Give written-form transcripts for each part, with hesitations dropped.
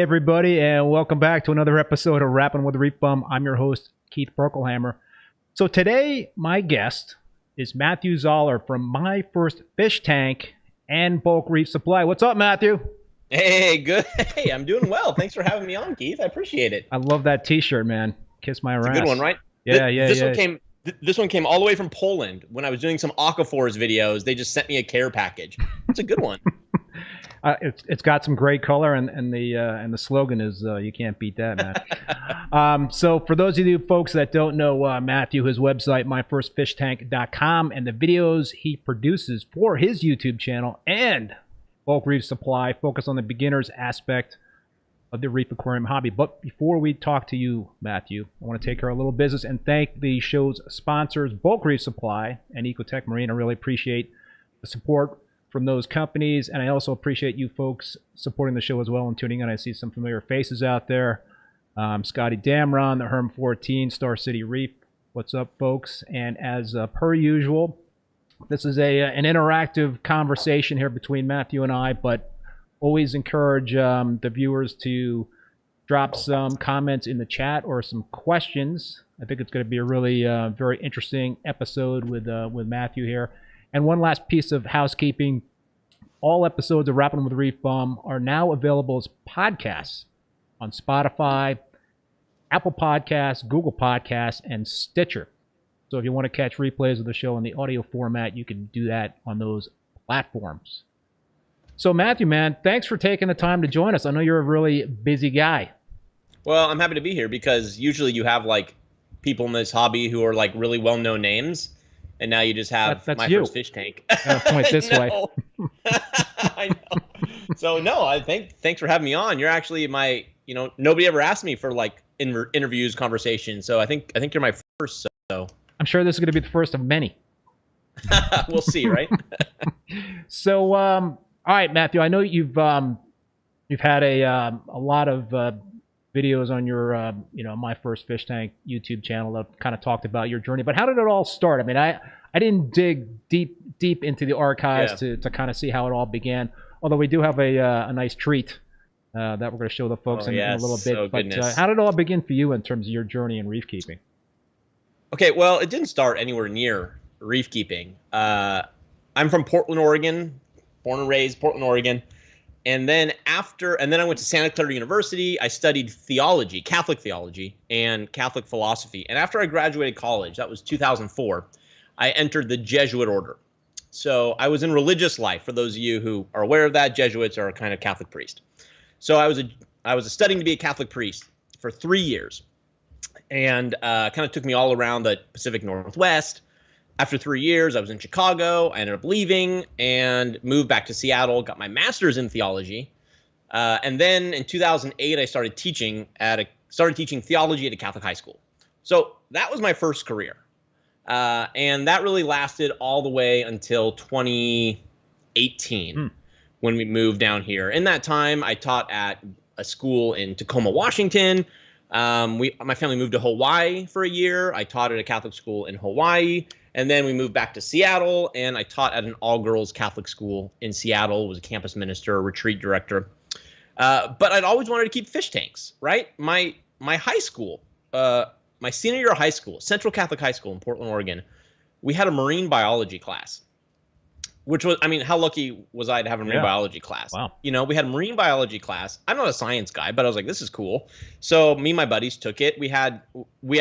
everybody, and welcome back to another episode of Rappin With ReefBum. I'm your host, Keith Berkelhamer. So today, my guest is Matthew Zahler from My First Fish Tank and Bulk Reef Supply. What's up, Matthew? Hey, good. Hey, I'm doing well. Thanks for having me on, Keith. I appreciate it. I love that T-shirt, man. Kiss my ass. It's a good one, right? This one came all the way from Poland. When I was doing some Aquaphors videos, they just sent me a care package. It's a good one. It's got some great color, and the slogan is you can't beat that, man. So for those of you folks that don't know Matthew, his website myfirstfishtank.com, and the videos he produces for his YouTube channel and Bulk Reef Supply focus on the beginner's aspect of the reef aquarium hobby. But before we talk to you, Matthew, I want to take care of a little business and thank the show's sponsors, Bulk Reef Supply and Ecotech Marine. I really appreciate the support from those companies, and I also appreciate you folks supporting the show as well and tuning in. I see some familiar faces out there. Scotty Damron, the Harem 14, Star City Reef. What's up, folks? And as per usual, this is an interactive conversation here between Matthew and I, but always encourage the viewers to drop some comments in the chat or some questions. I think it's going to be a really very interesting episode with Matthew here. And one last piece of housekeeping. All episodes of Rappin With ReefBum are now available as podcasts on Spotify, Apple Podcasts, Google Podcasts, and Stitcher. So if you want to catch replays of the show in the audio format, you can do that on those platforms. So Matthew, man, thanks for taking the time to join us. I know you're a really busy guy. Well, I'm happy to be here because usually you have like people in this hobby who are like really well-known names. And now you just have My First Fish Tank. Point this way. I know. So no, thanks for having me on. You're actually my, nobody ever asked me for like interviews, conversations. So I think you're my first. So I'm sure this is going to be the first of many. We'll see, right? So, all right, Matthew. I know you've had a lot of videos on your My First Fish Tank YouTube channel that kind of talked about your journey. But how did it all start? I mean, I didn't dig deep into the archives to kind of see how it all began. Although we do have a nice treat that we're going to show the folks in a little bit. Oh, but how did it all begin for you in terms of your journey in reef keeping? Okay, well, it didn't start anywhere near reef keeping. I'm from Portland, Oregon, born and raised Portland, Oregon. And then I went to Santa Clara University. I studied theology, Catholic theology, and Catholic philosophy. And after I graduated college, that was 2004, I entered the Jesuit order. So I was in religious life. For those of you who are aware of that, Jesuits are a kind of Catholic priest. So I was studying to be a Catholic priest for 3 years, and kind of took me all around the Pacific Northwest. After 3 years, I was in Chicago. I ended up leaving and moved back to Seattle, got my master's in theology. And then in 2008, I started teaching theology at a Catholic high school. So that was my first career. And that really lasted all the way until 2018 when we moved down here. In that time, I taught at a school in Tacoma, Washington. My family moved to Hawaii for a year. I taught at a Catholic school in Hawaii. And then we moved back to Seattle, and I taught at an all-girls Catholic school in Seattle, was a campus minister, a retreat director. But I'd always wanted to keep fish tanks, right? My high school, my senior year of high school, Central Catholic High School in Portland, Oregon, we had a marine biology class, which was, I mean, how lucky was I to have a marine biology class? Wow. We had a marine biology class. I'm not a science guy, but I was like, this is cool. So me and my buddies took it. We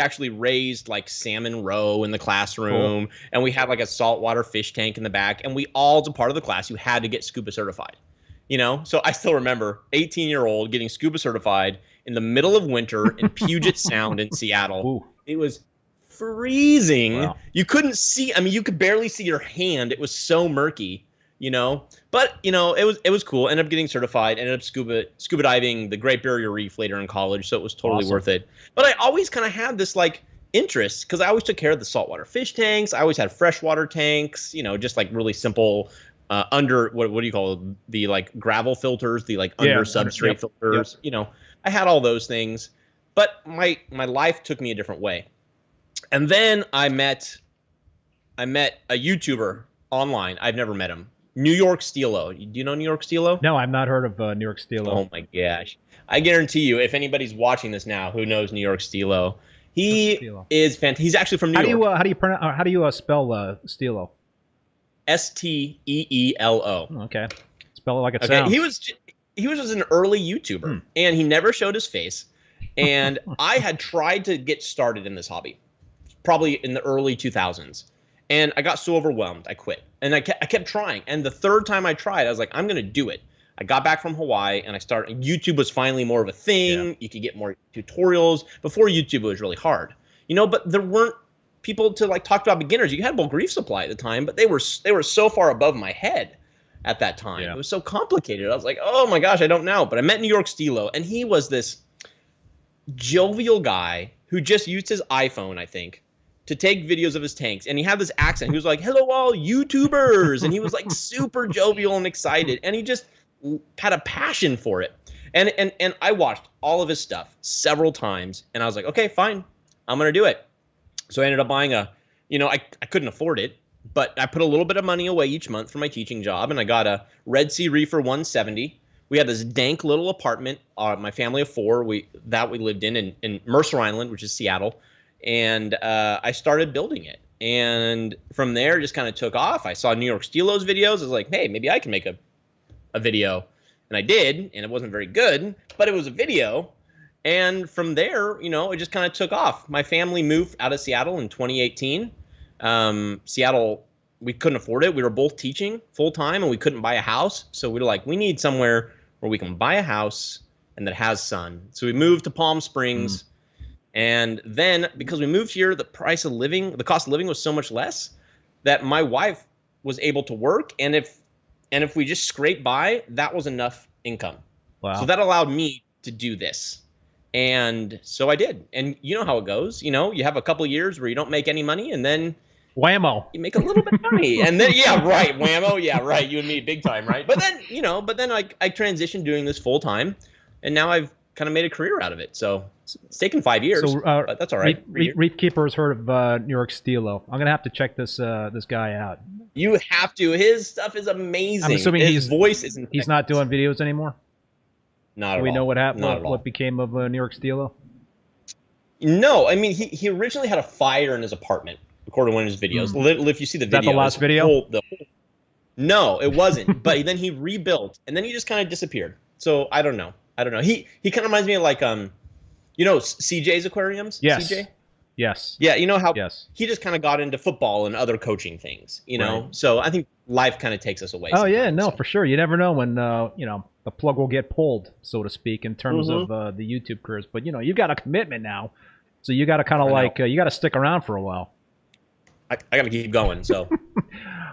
actually raised like salmon roe in the classroom, and we had like a saltwater fish tank in the back. And we all, as a part of the class, you had to get scuba certified. So I still remember 18-year-old getting scuba certified in the middle of winter in Puget Sound in Seattle. Ooh. It was freezing. Wow. You couldn't see. I mean, you could barely see your hand. It was so murky, But it was cool. Ended up getting certified. Ended up scuba diving the Great Barrier Reef later in college, so it was totally worth it. But I always kind of had this like interest because I always took care of the saltwater fish tanks. I always had freshwater tanks. Just like really simple. Under what do you call it? The like gravel filters, the like under substrate filters. Yep. I had all those things, but my life took me a different way. And then I met a YouTuber online. I've never met him. New York Stilo. Do you know New York Stilo? No, I've not heard of New York Stilo. Oh my gosh. I guarantee you, if anybody's watching this now who knows New York Stilo, he is fantastic. He's actually from New York. How do you pronounce? How do you spell Stilo? Steelo. Okay, spell it like it sounds. He was just an early YouTuber, and he never showed his face. And I had tried to get started in this hobby, probably in the early 2000s. And I got so overwhelmed, I quit. And I kept trying. And the third time I tried, I was like, I'm going to do it. I got back from Hawaii, and I started. YouTube was finally more of a thing. Yeah. You could get more tutorials. Before YouTube, it was really hard. But there weren't people to like talk about beginners. You had bulk reef supply at the time, but they were so far above my head at that time. Yeah. It was so complicated. I was like, oh my gosh, I don't know. But I met New York Stilo, and he was this jovial guy who just used his iPhone, I think, to take videos of his tanks. And he had this accent. He was like, hello, all YouTubers. And he was like super jovial and excited. And he just had a passion for it. And I watched all of his stuff several times. And I was like, okay, fine. I'm going to do it. So I ended up buying I couldn't afford it, but I put a little bit of money away each month for my teaching job. And I got a Red Sea Reefer 170. We had this dank little apartment, my family of four, we lived in Mercer Island, which is Seattle. And I started building it. And from there, it just kind of took off. I saw New York Stilo's videos. I was like, hey, maybe I can make a video. And I did, and it wasn't very good, but it was a video. And from there, it just kind of took off. My family moved out of Seattle in 2018. Seattle, we couldn't afford it. We were both teaching full time, and we couldn't buy a house. So we were like, we need somewhere where we can buy a house and that has sun. So we moved to Palm Springs. And then because we moved here, the cost of living was so much less that my wife was able to work. And if we just scraped by, that was enough income. Wow. So that allowed me to do this. And so I did. And you know how it goes. You have a couple of years where you don't make any money, and then whammo, you make a little bit of money. And then, yeah, right, whammo, yeah, right, you and me, big time, right? But then, I transitioned doing this full time, and now I've kind of made a career out of it. So it's taken 5 years, but that's all right. Reef Keeper's heard of New York Stilo. I'm gonna have to check this guy out. You have to. His stuff is amazing. I'm assuming his voice isn't. He's not doing videos anymore. Not at all. Do we know what happened? What became of New York Stilo? No, I mean he originally had a fire in his apartment, according to one of his videos. If you see the video, is that the last video? No, it wasn't. But then he rebuilt, and then he just kind of disappeared. So I don't know. He kind of reminds me of like CJ's aquariums. Yes. CJ. Yes. Yeah, you know how he just kind of got into football and other coaching things. Right. So I think life kind of takes us away. Oh yeah, no, for sure. You never know when the plug will get pulled, so to speak, in terms of the YouTube careers. But you've got a commitment now, so you got to kind of you got to stick around for a while. I got to keep going. So,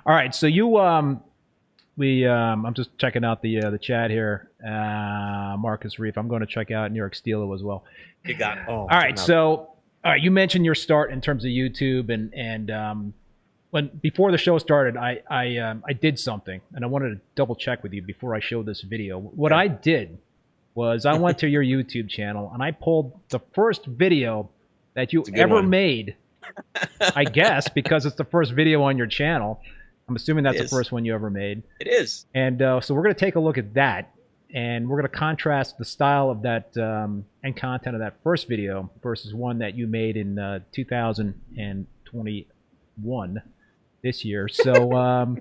all right. So I'm just checking out the chat here. Marcus Reef. I'm going to check out New York Stilo as well. You got it. Oh, all right. So, all right. You mentioned your start in terms of YouTube, and before the show started, I did something, and I wanted to double check with you before I showed this video. What I did was I went to your YouTube channel and I pulled the first video that you ever made. I guess because it's the first video on your channel. I'm assuming that's the first one you ever made. It is. And so we're going to take a look at that, and we're going to contrast the style of that and content of that first video versus one that you made in 2021 this year. So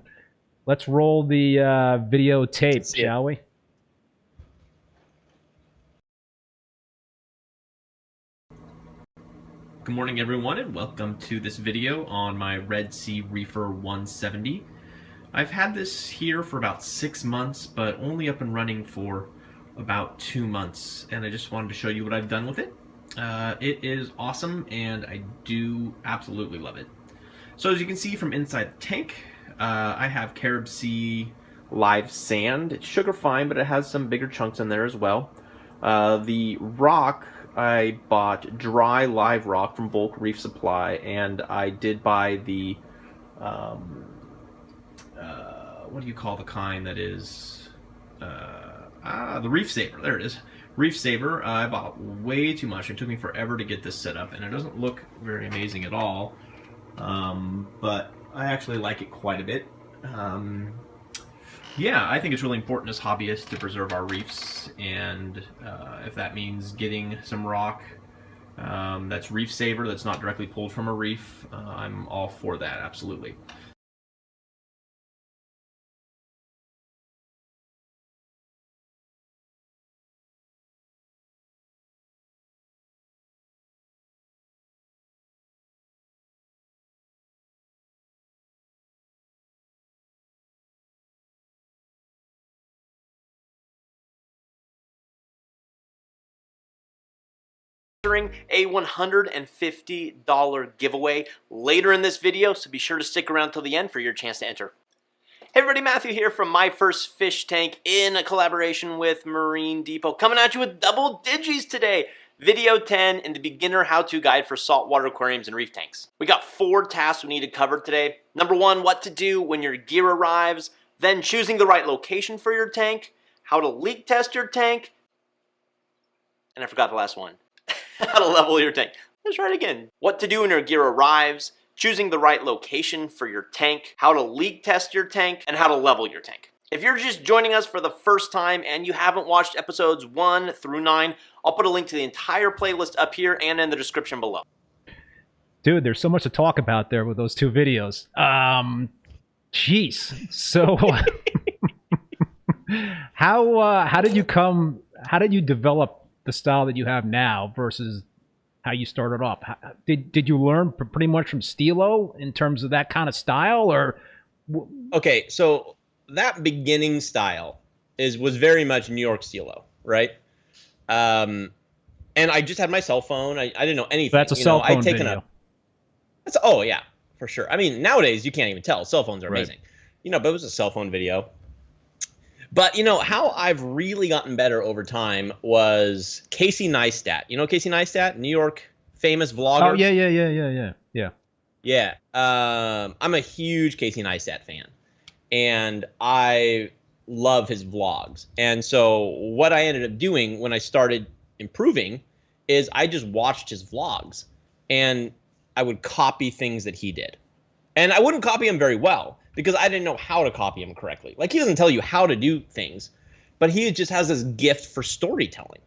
let's roll the videotape, shall we? Good morning everyone, and welcome to this video on my Red Sea Reefer 170. I've had this here for about 6 months, but only up and running for about 2 months, and I just wanted to show you what I've done with it. It is awesome, and I do absolutely love it. So as you can see from inside the tank, I have Carib Sea live sand. It's sugar fine, but it has some bigger chunks in there as well. The rock, I bought dry live rock from Bulk Reef Supply, and I did buy the what do you call the kind that is the Reef Saver. There it is, Reef Saver. I bought way too much. It took me forever to get this set up, and it doesn't look very amazing at all, but I actually like it quite a bit. Yeah, I think it's really important as hobbyists to preserve our reefs, and if that means getting some rock that's reef saver, that's not directly pulled from a reef, I'm all for that, absolutely. A $150 giveaway later in this video, so be sure to stick around till the end for your chance to enter. Hey everybody, Matthew here from My First Fish Tank in a collaboration with Marine Depot, coming at you with double digis today. Video 10 in the beginner how-to guide for saltwater aquariums and reef tanks. We got 4 tasks we need to cover today. Number 1, what to do when your gear arrives, then choosing the right location for your tank, how to leak test your tank, and I forgot the last one. How to level your tank. Let's try it again. What to do when your gear arrives, choosing the right location for your tank, how to leak test your tank, and how to level your tank. If you're just joining us for the first time and you haven't watched episodes 1 through 9, I'll put a link to the entire playlist up here and in the description below. Dude, there's so much to talk about there with those 2 videos. Jeez. So how did you develop the style that you have now versus how you started off? Did you learn pretty much from Stilo in terms of that kind of style, or? Okay, so that beginning style was very much New York Stilo, right? And I just had my cell phone. I didn't know anything. That's a cell phone video. Oh yeah, for sure. I mean, nowadays you can't even tell. Cell phones are amazing. Right. But it was a cell phone video. But, how I've really gotten better over time was Casey Neistat. You know Casey Neistat? New York famous vlogger? Oh, yeah. Yeah. I'm a huge Casey Neistat fan. And I love his vlogs. And so what I ended up doing when I started improving is I just watched his vlogs. And I would copy things that he did. And I wouldn't copy him very well, because I didn't know how to copy him correctly. Like, he doesn't tell you how to do things, but he just has this gift for storytelling.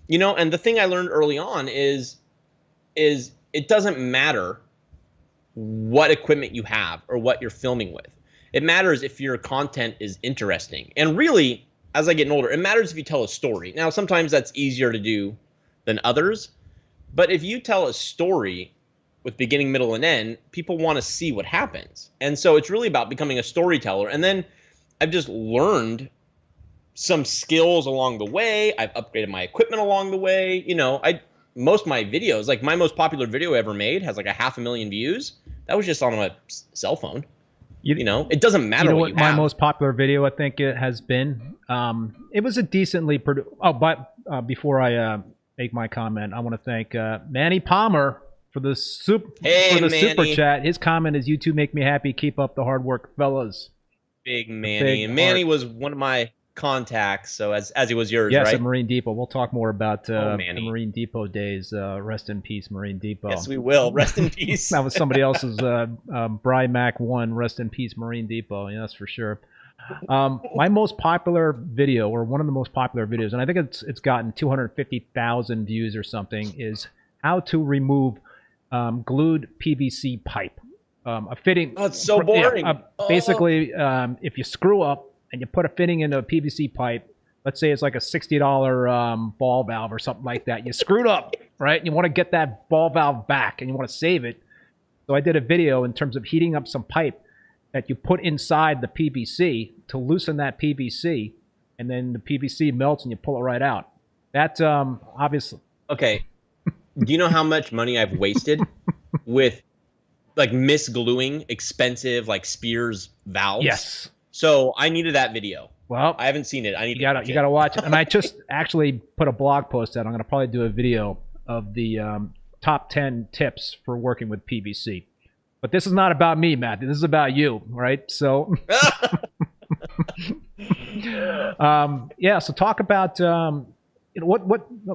And the thing I learned early on is it doesn't matter what equipment you have or what you're filming with. It matters if your content is interesting. And really, as I get older, it matters if you tell a story. Now, sometimes that's easier to do than others, but if you tell a story with beginning, middle, and end, people want to see what happens. And so it's really about becoming a storyteller. And then I've just learned some skills along the way. I've upgraded my equipment along the way. Most of my videos, like my most popular video I ever made has like 500,000 views. That was just on my cell phone. It doesn't matter what you have. My most popular video, I think it has been. It was a decently produced. Oh, but before I make my comment, I want to thank Manny Palmer for the super chat. His comment is, "You two make me happy. Keep up the hard work, fellas." Big Manny. And Manny was one of my contacts, so as he was yours, yes, right? Yes, at Marine Depot. We'll talk more about the Marine Depot days. Rest in peace, Marine Depot. Yes, we will. Rest in peace. That was somebody else's Mac 1. Rest in peace, Marine Depot. Yeah, that's for sure. My most popular video, or one of the most popular videos, and I think it's gotten 250,000 views or something, is how to remove glued PVC pipe. A fitting. Oh, it's so boring. Basically, if you screw up and you put a fitting into a PVC pipe, let's say it's like a $60 ball valve or something like that. You screwed up, right? And you want to get that ball valve back and you want to save it. So I did a video in terms of heating up some pipe that you put inside the PVC to loosen that PVC, and then the PVC melts and you pull it right out. That's obviously. Okay. Do you know how much money I've wasted with like misgluing expensive like Spears valves? Yes. So I needed that video. Well, I haven't seen it. I need you gotta watch it. And I just actually put a blog post out. I'm gonna probably do a video of the top 10 tips for working with PVC. But this is not about me, Matt. This is about you, right? So yeah. So talk about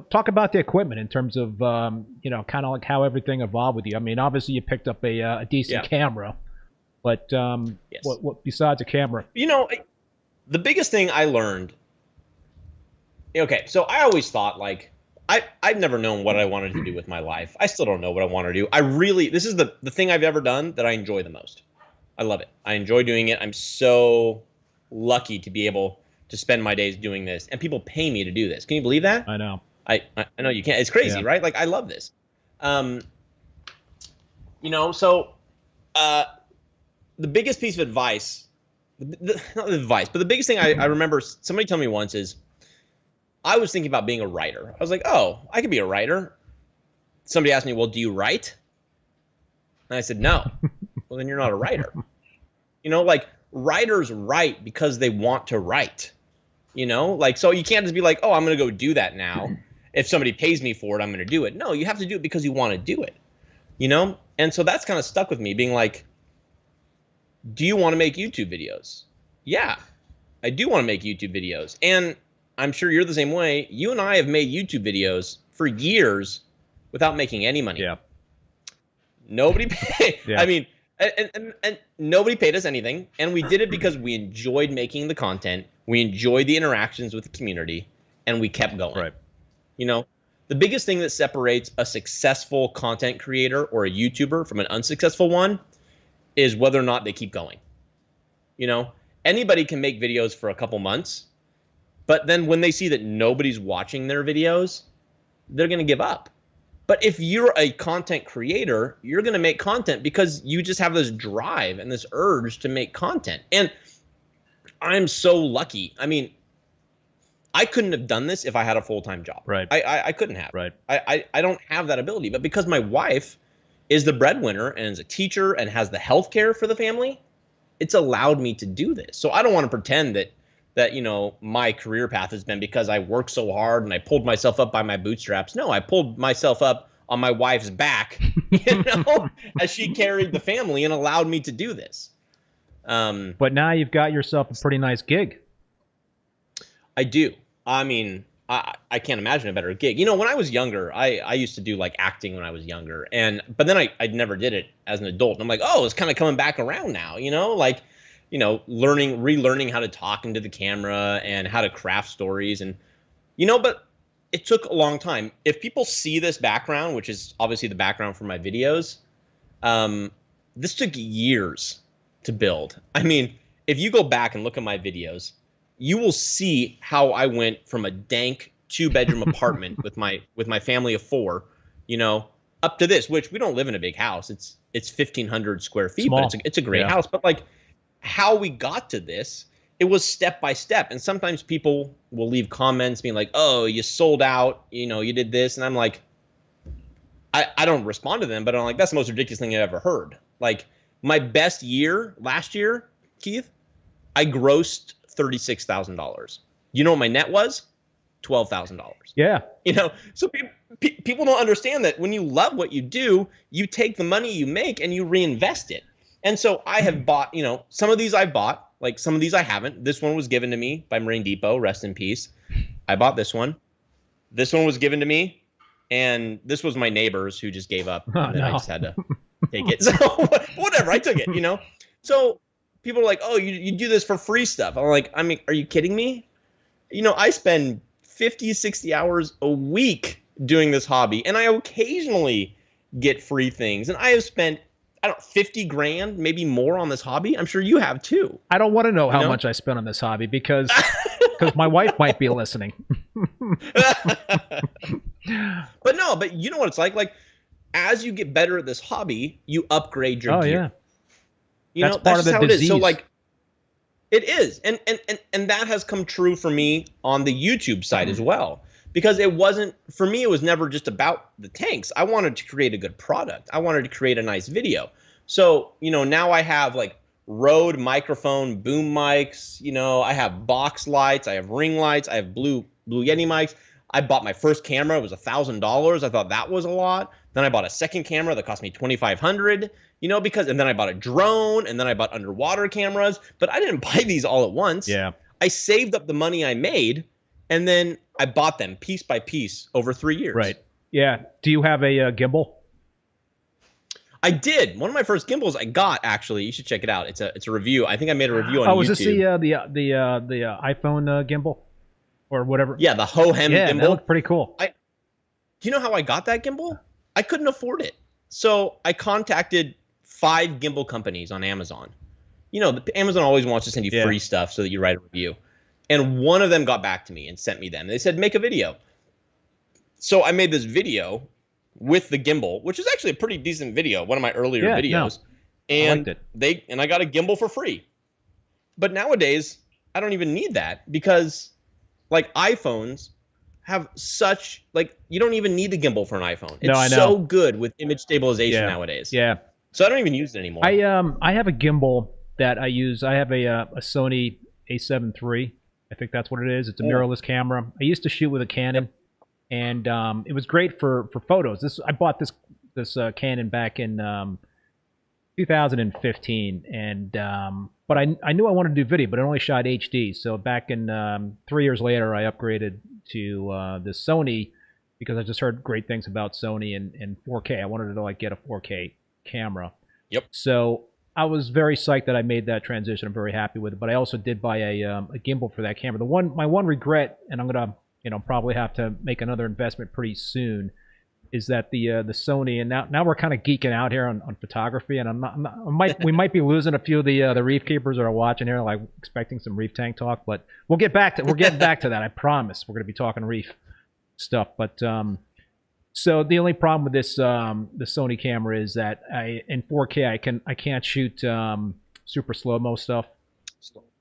talk about the equipment in terms of kind of like how everything evolved with you. I mean, obviously you picked up a decent camera, but yes. what besides a camera? the biggest thing I learned, okay, so I always thought, like, I've never known what I wanted to do with my life. I still don't know what I want to do. This is the thing I've ever done that I enjoy the most. I love it. I enjoy doing it. I'm so lucky to be able to spend my days doing this, and people pay me to do this. Can you believe that? I know. I know you can't. It's crazy, right? Like, I love this. You know, so the biggest piece of advice, not advice, but the biggest thing I remember somebody telling me once is, I was thinking about being a writer. I was like, oh, I could be a writer. Somebody asked me, well, do you write? And I said, no. Well, then you're not a writer. You know, like, writers write because they want to write. You know, like, so you can't just be like, oh, I'm going to go do that now. If somebody pays me for it, I'm going to do it. No, you have to do it because you want to do it. You know? And so that's kind of stuck with me, being like, do you want to make YouTube videos? Yeah, I do want to make YouTube videos. And I'm sure you're the same way. You and I have made YouTube videos for years without making any money. Yeah. Nobody paid. Yeah. I mean, and nobody paid us anything. And we did it because we enjoyed making the content. We enjoyed the interactions with the community, and we kept going. Right. You know, the biggest thing that separates a successful content creator or a YouTuber from an unsuccessful one is whether or not they keep going. You know, anybody can make videos for a couple months, but then when they see that nobody's watching their videos, they're going to give up. But if you're a content creator, you're going to make content because you just have this drive and this urge to make content. And I'm so lucky. I mean, I couldn't have done this if I had a full-time job. Right. I couldn't have. Right. I don't have that ability. But because my wife is the breadwinner and is a teacher and has the health care for the family, it's allowed me to do this. So I don't want to pretend that, you know, my career path has been because I worked so hard and I pulled myself up by my bootstraps. No, I pulled myself up on my wife's back, you know, as she carried the family and allowed me to do this. But now you've got yourself a pretty nice gig. I do. I mean, I can't imagine a better gig. You know, when I was younger, I used to do like acting when I was younger, but then I never did it as an adult. And I'm like, oh, it's kind of coming back around now, you know, like, you know, relearning how to talk into the camera and how to craft stories. And, you know, but it took a long time. If people see this background, which is obviously the background for my videos, this took years to build. I mean, if you go back and look at my videos, you will see how I went from a dank 2-bedroom apartment with my family of 4, you know, up to this, which we don't live in a big house. It's 1,500 square feet, Small. but it's a great house. But like, how we got to this, it was step by step. And sometimes people will leave comments being like, oh, you sold out, you know, you did this. And I'm like, I don't respond to them, but I'm like, that's the most ridiculous thing I've ever heard. Like, my best year last year, Keith, I grossed $36,000. You know what my net was? $12,000. Yeah. You know, so people don't understand that when you love what you do, you take the money you make and you reinvest it. And so I have bought, you know, some of these I bought, like some of these I haven't. This one was given to me by Marine Depot, rest in peace. I bought this one. This one was given to me, and this was my neighbors who just gave up. And then I just had to take it. So whatever, I took it, you know. So people are like, oh, you do this for free stuff. I'm like, I mean, are you kidding me? You know, I spend 50, 60 hours a week doing this hobby, and I occasionally get free things. And I have spent, I don't know, 50 grand, maybe more on this hobby. I'm sure you have too. I don't want to know how much I spent on this hobby because my wife might be listening. But you know what it's like? Like, as you get better at this hobby, you upgrade your gear. Yeah. You That's know, part that's of how the it is. disease. So like, it is. And that has come true for me on the YouTube side as well. Because it wasn't, for me, it was never just about the tanks. I wanted to create a good product. I wanted to create a nice video. So, you know, now I have like Rode microphone, boom mics, you know, I have box lights, I have ring lights, I have Blue Yeti mics. I bought my first camera, it was $1,000. I thought that was a lot. Then I bought a second camera that cost me $2,500, you know, and then I bought a drone, and then I bought underwater cameras, but I didn't buy these all at once. Yeah. I saved up the money I made, and then I bought them piece by piece over 3 years. Right. Yeah. Do you have a gimbal? I did. One of my first gimbals I got, actually. You should check it out. It's a review. I think I made a review on YouTube. Oh, was this the iPhone gimbal or whatever? Yeah, the Harem yeah, gimbal. That looked pretty cool. Do you know how I got that gimbal? I couldn't afford it. So I contacted 5 gimbal companies on Amazon. You know, Amazon always wants to send you free stuff so that you write a review. And one of them got back to me and sent me them. They said, make a video. So I made this video with the gimbal, which is actually a pretty decent video, one of my earlier videos. And I liked it. I got a gimbal for free. But nowadays, I don't even need that because like iPhones have such, like, you don't even need the gimbal for an iPhone. It's so good with image stabilization nowadays. Yeah. So I don't even use it anymore. I have a gimbal that I use. I have a Sony a7 III. I think that's what it is. It's a mirrorless camera. I used to shoot with a Canon, and it was great for photos. I bought this Canon back in 2015, and but I knew I wanted to do video, but it only shot HD. So back in 3 years later, I upgraded to the Sony because I just heard great things about Sony and 4K. I wanted to like get a 4K camera. Yep. So I was very psyched that I made that transition. I'm very happy with it. But I also did buy a gimbal for that camera. My one regret, and I'm gonna probably have to make another investment pretty soon, is that the Sony, and now we're kind of geeking out here on photography, and we might be losing a few of the reef keepers that are watching here, like expecting some reef tank talk. But we're getting back to that. I promise. We're gonna be talking reef stuff. But so the only problem with this the Sony camera is that in 4K I can't shoot super slow-mo stuff.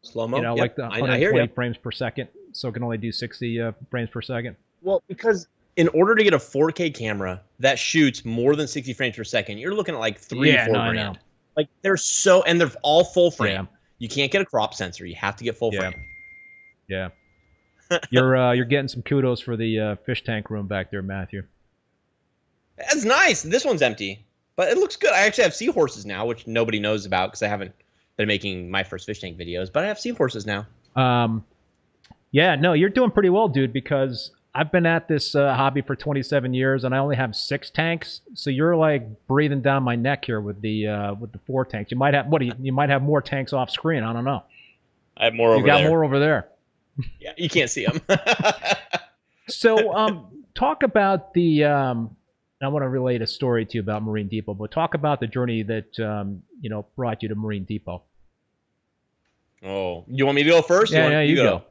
Slow-mo? Like the 120 frames per second. So it can only do 60 frames per second. Well, because in order to get a 4K camera that shoots more than 60 frames per second, you're looking at like $3 or $4 grand. Like and they're all full frame. Yeah. You can't get a crop sensor. You have to get full frame. Yeah. You're getting some kudos for the fish tank room back there, Matthew. That's nice. This one's empty, but it looks good. I actually have seahorses now, which nobody knows about because I haven't been making my first fish tank videos, but I have seahorses now. Yeah, no, you're doing pretty well, dude, because I've been at this hobby for 27 years, and I only have 6 tanks. So you're like breathing down my neck here with the 4 tanks. You might have you might have more tanks off screen. I don't know. I have more over there. You got more over there. Yeah, you can't see them. So talk about the. I want to relate a story to you about Marine Depot, but talk about the journey that brought you to Marine Depot. Oh, you want me to go first? Yeah, you go.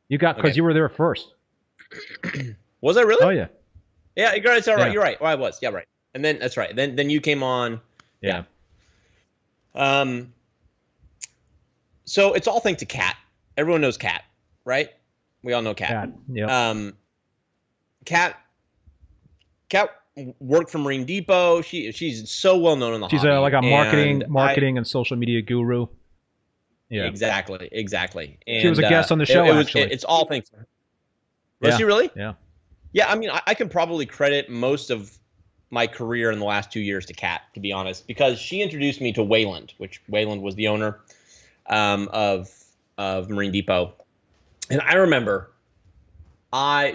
You got because you were there first. Was I really? Oh yeah. Yeah, it's all right. Yeah. You're right. Well, I was. Yeah, right. And then that's right. Then you came on. Yeah. So it's all thanks to Kat. Everyone knows Kat, right? We all know Kat. Yeah. Kat worked for Marine Depot. She's so well known in the hobby. She's like a marketing and social media guru. Yeah, exactly. And she was a guest on the show. It's all thanks to her. Was she really? Yeah. Yeah, I mean, I can probably credit most of my career in the last 2 years to Kat, to be honest, because she introduced me to Wayland, which Wayland was the owner of Marine Depot, and I remember.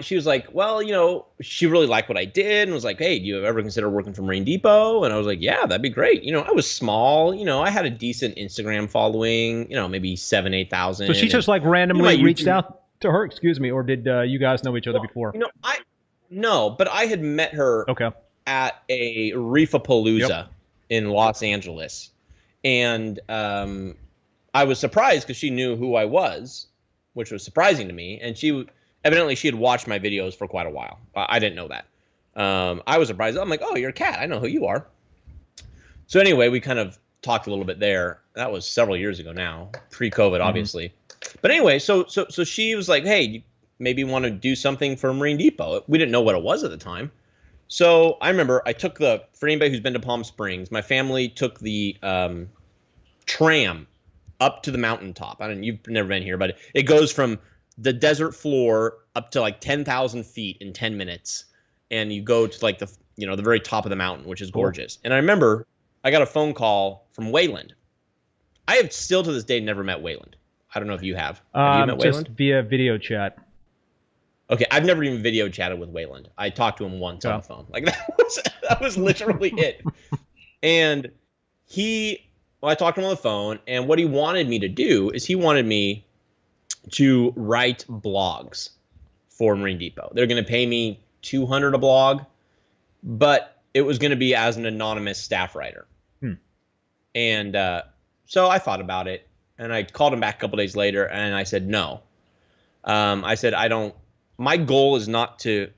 She was like, well, she really liked what I did and was like, hey, do you ever consider working for Marine Depot? And I was like, yeah, that'd be great. I was small, I had a decent Instagram following, maybe 8,000. So she just like randomly reached out to her, or did you guys know each other before? No, but I had met her at a Reefapalooza in Los Angeles. And I was surprised because she knew who I was, which was surprising to me. And evidently, she had watched my videos for quite a while. I didn't know that. I was surprised. I'm like, oh, you're a Kat. I know who you are. So anyway, we kind of talked a little bit there. That was several years ago now, pre-COVID, obviously. But anyway, so she was like, hey, you maybe want to do something for Marine Depot. We didn't know what it was at the time. So I remember I took for anybody who's been to Palm Springs, my family took the tram up to the mountaintop. You've never been here, but it goes from the desert floor up to like 10,000 feet in 10 minutes. And you go to like the very top of the mountain, which is gorgeous. Cool. And I remember I got a phone call from Wayland. I have still to this day never met Wayland. I don't know if you have. Have you met Wayland? Just via video chat. Okay, I've never even video chatted with Wayland. I talked to him once on the phone. Like that was literally it. And I talked to him on the phone, and what he wanted me to do is he wanted me to write blogs for Marine Depot. They're going to pay me $200 a blog, but it was going to be as an anonymous staff writer. And so I thought about it, and I called him back a couple days later, and I said no. I said my goal is not to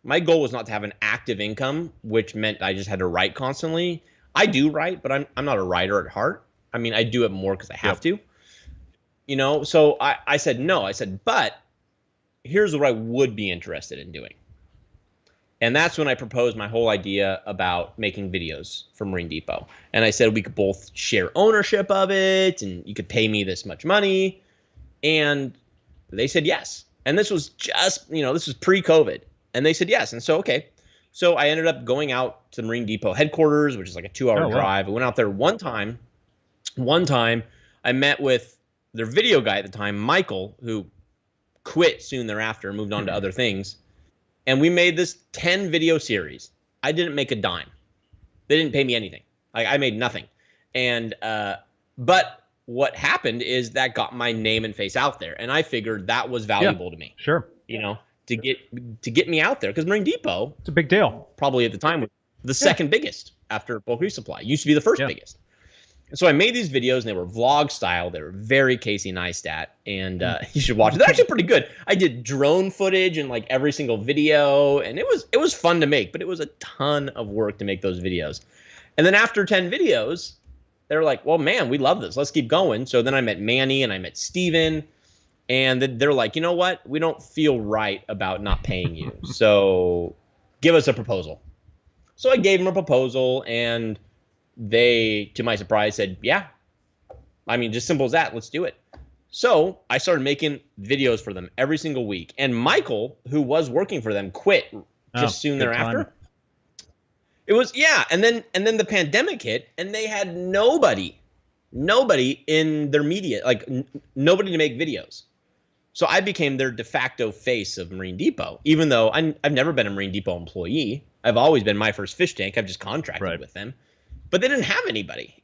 my goal was not to have an active income, which meant I just had to write constantly. I do write, but I'm not a writer at heart. I mean, I do it more because I have to. You know, so I said no. I said, but here's what I would be interested in doing. And that's when I proposed my whole idea about making videos for Marine Depot. And I said we could both share ownership of it, and you could pay me this much money. And they said yes. And this was just, this was pre-COVID. And they said yes. And so, okay. So I ended up going out to the Marine Depot headquarters, which is like a 2-hour drive. I went out there one time. I met with their video guy at the time, Michael, who quit soon thereafter and moved on to other things. And we made this 10 video series. I didn't make a dime. They didn't pay me anything. Like, I made nothing. And but what happened is that got my name and face out there, and I figured that was valuable to me. Sure. To get me out there, because Marine Depot, it's a big deal. Probably at the time was the second biggest after bulk resupply. Used to be the first biggest. And so I made these videos, and they were vlog style. They were very Casey Neistat, and you should watch it. They're actually pretty good. I did drone footage in like every single video, and it was fun to make, but it was a ton of work to make those videos. And then after 10 videos, they were like, well, man, we love this. Let's keep going. So then I met Manny and I met Steven, and they're like, you know what? We don't feel right about not paying you. So give us a proposal. So I gave them a proposal, and they, to my surprise, said, yeah. I mean, just simple as that. Let's do it. So I started making videos for them every single week. And Michael, who was working for them, quit just soon thereafter. Time. It was, and then the pandemic hit, and they had nobody in their media, like nobody to make videos. So I became their de facto face of Marine Depot, even though I've never been a Marine Depot employee. I've always been my first fish tank. I've just contracted with them. But they didn't have anybody,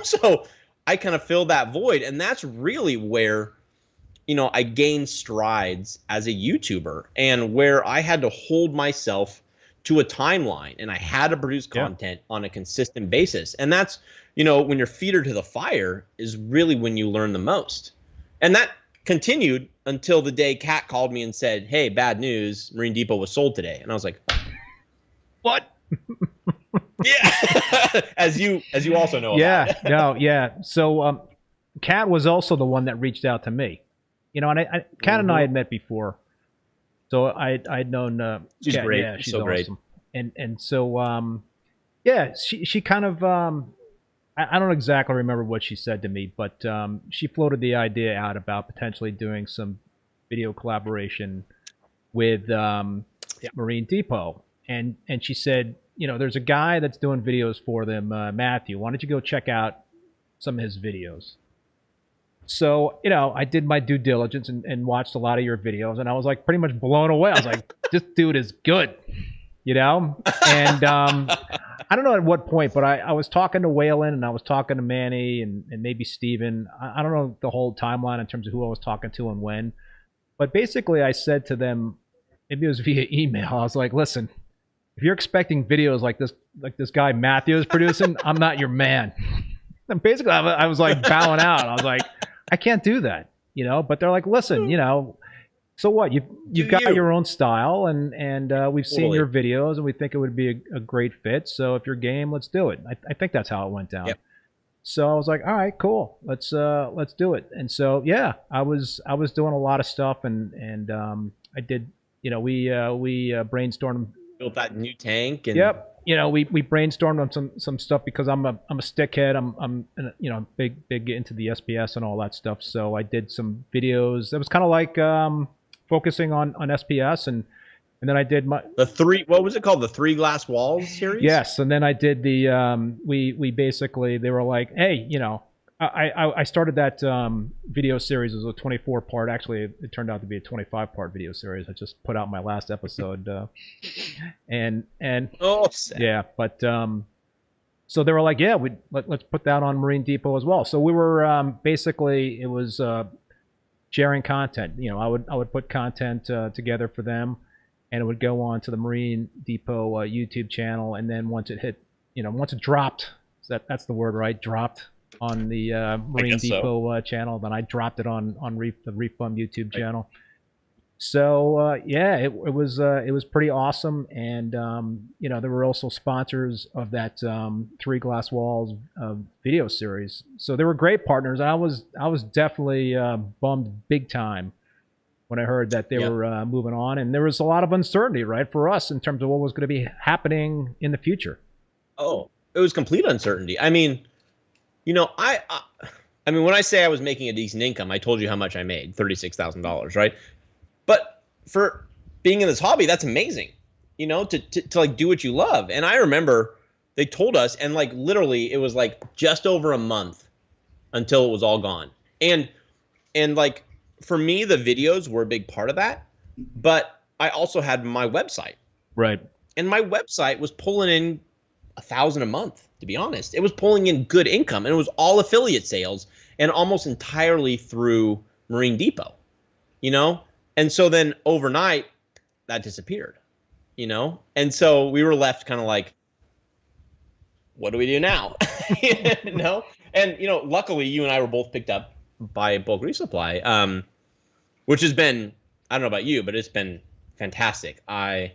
So I kind of filled that void, and that's really where, I gained strides as a YouTuber, and where I had to hold myself to a timeline, and I had to produce content on a consistent basis. And that's, when your feet are to the fire is really when you learn the most. And that continued until the day Kat called me and said, hey, bad news, Marine Depot was sold today. And I was like, what? Yeah. as you also know about. So Kat was also the one that reached out to me. And Kat and I had met before. So I'd known she's Kat, great. Yeah, she's so awesome. Great. And so she kind of I don't exactly remember what she said to me, but she floated the idea out about potentially doing some video collaboration with Marine Depot. And she said, there's a guy that's doing videos for them, Matthew. Why don't you go check out some of his videos? So, I did my due diligence and watched a lot of your videos, and I was like pretty much blown away. I was like, this dude is good, And I don't know at what point, but I was talking to Waylon, and I was talking to Manny and maybe Steven. I don't know the whole timeline in terms of who I was talking to and when. But basically I said to them, maybe it was via email, I was like, listen, if you're expecting videos like this guy Matthew is producing, I'm not your man. And basically I was like bowing out. I was like, I can't do that, But they're like, listen, so what? You've got your own style, and we've seen your videos, and we think it would be a great fit. So if you're game, let's do it. I think that's how it went down. Yep. So I was like, all right, cool. Let's do it. And so I was doing a lot of stuff, and I did. We brainstormed. Built that new tank. And we brainstormed on some stuff because I'm a stickhead. I'm big into the SPS and all that stuff. So I did some videos. It was kind of like focusing on SPS, and then I did the three. What was it called? The 3 Glass Walls series. Yes, and then I did the we basically, they were like, hey, I started that video series as a 24-part. Actually, it turned out to be a 25-part video series. I just put out my last episode, and sad. yeah, but So they were like, yeah, let's put that on Marine Depot as well. So we were basically, it was sharing content. You know, I would put content together for them, and it would go on to the Marine Depot YouTube channel. And then once it hit, you know, once it dropped, that's the word, right? Dropped on the Marine Depot channel. Then I dropped it on the ReefBum YouTube channel. So yeah, it was pretty awesome, and you know, there were also sponsors of that Three Glass Walls video series. So they were great partners. I was definitely bummed big time when I heard that they were moving on, and there was a lot of uncertainty, right, for us in terms of what was going to be happening in the future. Oh, it was complete uncertainty. I mean, you know, I mean, when I say I was making a decent income, I told you how much I made, $36,000, right? But for being in this hobby, that's amazing, you know, to like do what you love. And I remember they told us, and like literally it was like just over a month until it was all gone. And like for me, the videos were a big part of that. But I also had my website. Right. And my website was pulling in $1,000 a month, to be honest. It was pulling in good income, and it was all affiliate sales and almost entirely through Marine Depot, you know? And so then overnight, that disappeared, you know? And so we were left kind of like, what do we do now? You know? And, you know, luckily you and I were both picked up by Bulk Reef Supply, which has been, I don't know about you, but it's been fantastic. I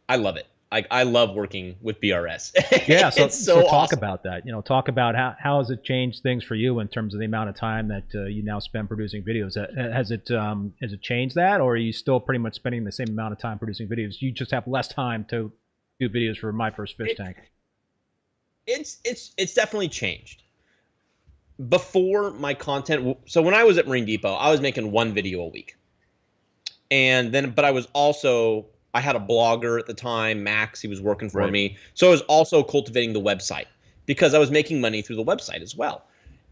love it. Like, I love working with BRS. Yeah, so talk awesome. about that. You know, talk about how has it changed things for you in terms of the amount of time that you now spend producing videos. Has it changed that, or are you still pretty much spending the same amount of time producing videos? You just have less time to do videos for My First Fish Tank. It's definitely changed. Before my content, so when I was at Marine Depot, I was making one video a week, and then but I had a blogger at the time, Max. He was working for me. So I was also cultivating the website because I was making money through the website as well.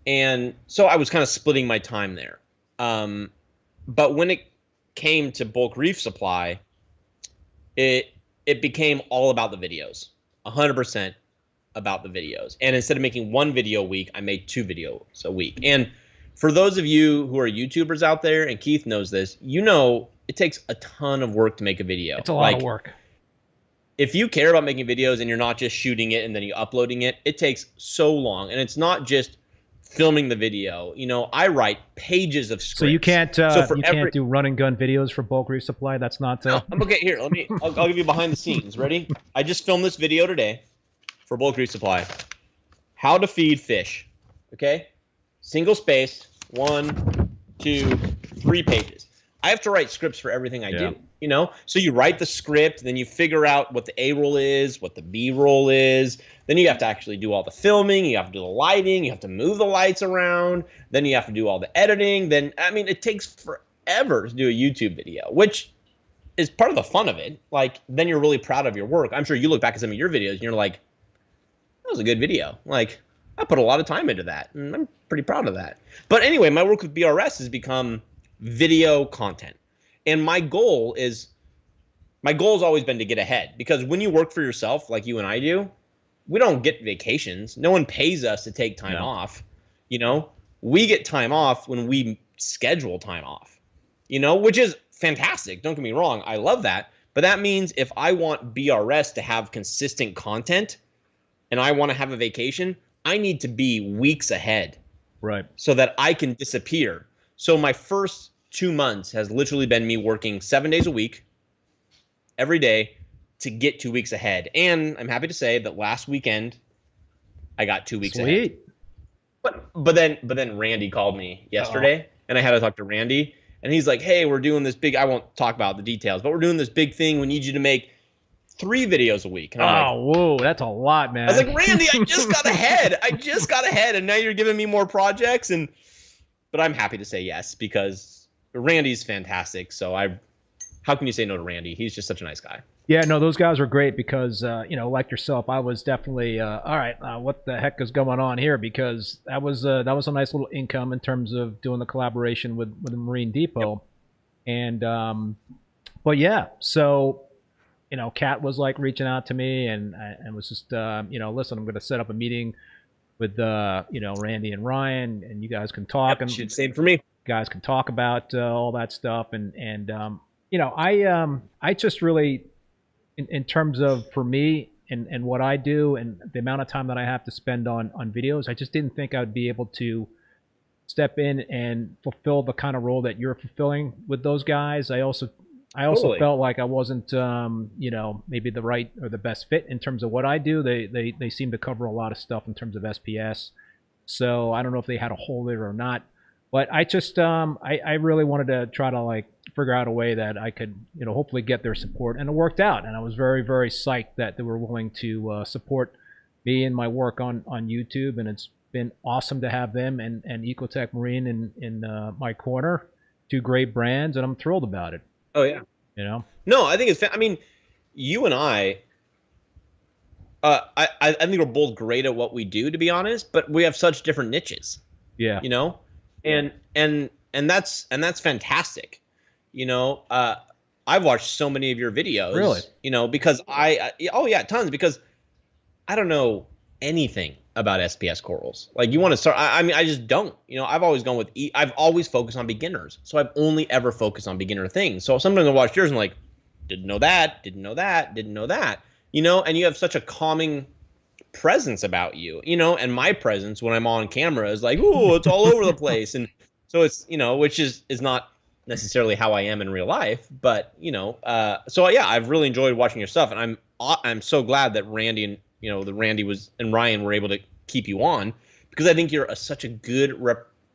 And so I was kind of splitting my time there. But when it came to Bulk Reef Supply, it became all about the videos, 100% about the videos. And instead of making one video a week, I made 2 videos a week. And for those of you who are YouTubers out there, and Keith knows this, you know, it takes a ton of work to make a video. It's a lot of work. If you care about making videos and you're not just shooting it and then you uploading it, it takes so long. And it's not just filming the video. You know, I write pages of scripts. So you can't can't do run and gun videos for Bulk Reef Supply. That's not. No, okay, here. I'll give you behind the scenes. Ready? I just filmed this video today for Bulk Reef Supply. How to feed fish. Okay, single space, 1, 2, 3 pages. I have to write scripts for everything I do, you know? So you write the script, then you figure out what the A roll is, what the B roll is. Then you have to actually do all the filming. You have to do the lighting. You have to move the lights around. Then you have to do all the editing. Then, I mean, it takes forever to do a YouTube video, which is part of the fun of it. Like, then you're really proud of your work. I'm sure you look back at some of your videos and you're like, that was a good video. Like, I put a lot of time into that, and I'm pretty proud of that. But anyway, my work with BRS has become video content. And my goal has always been to get ahead, because when you work for yourself like you and I do, we don't get vacations. No one pays us to take time off. You know, we get time off when we schedule time off, you know, which is fantastic. Don't get me wrong. I love that. But that means if I want BRS to have consistent content and I want to have a vacation, I need to be weeks ahead. Right. So that I can disappear. So my first 2 months has literally been me working 7 days a week, every day, to get 2 weeks ahead. And I'm happy to say that last weekend, I got 2 weeks ahead. But then Randy called me yesterday, and I had to talk to Randy. And he's like, hey, we're doing this big, I won't talk about the details, but we're doing this big thing. We need you to make 3 videos a week. And I'm like, whoa, that's a lot, man. I was like, Randy, I just got ahead. And now you're giving me more projects. But I'm happy to say yes, because Randy's fantastic. So how can you say no to Randy? He's just such a nice guy. Yeah, no, those guys were great because, you know, like yourself, I was definitely, all right, what the heck is going on here? Because that was a nice little income in terms of doing the collaboration with the Marine Depot. Yep. And, but yeah, so Kat was like reaching out to me and was just, listen, I'm going to set up a meeting with, Randy and Ryan, and you guys can talk. Yep, and same for me. Guys can talk about all that stuff. I just really, in terms of for me and what I do and the amount of time that I have to spend on videos, I just didn't think I would be able to step in and fulfill the kind of role that you're fulfilling with those guys. I also Totally. felt like I wasn't, maybe the right or the best fit in terms of what I do. They seem to cover a lot of stuff in terms of SPS. So I don't know if they had a hold there or not. But I just, I really wanted to try to like figure out a way that I could, hopefully get their support. And it worked out. And I was very, very psyched that they were willing to support me and my work on YouTube. And it's been awesome to have them and Ecotech Marine in my corner. Two great brands, and I'm thrilled about it. Oh yeah. No, I think it's. I mean, you and I think we're both great at what we do, to be honest. But we have such different niches. Yeah. And that's fantastic. I've watched so many of your videos. Really? Because tons. Because I don't know anything about SPS corals. Like, you want to start, I just don't. I've always gone with I've always focused on beginners. So I've only ever focused on beginner things. So sometimes I watch yours and like, didn't know that, didn't know that, didn't know that. And you have such a calming presence about you, and my presence when I'm on camera is like, oh, it's all over the place. And so it's, which is not necessarily how I am in real life, but so yeah, I've really enjoyed watching your stuff, and I'm so glad that Randy and and Ryan were able to keep you on, because I think you're such a good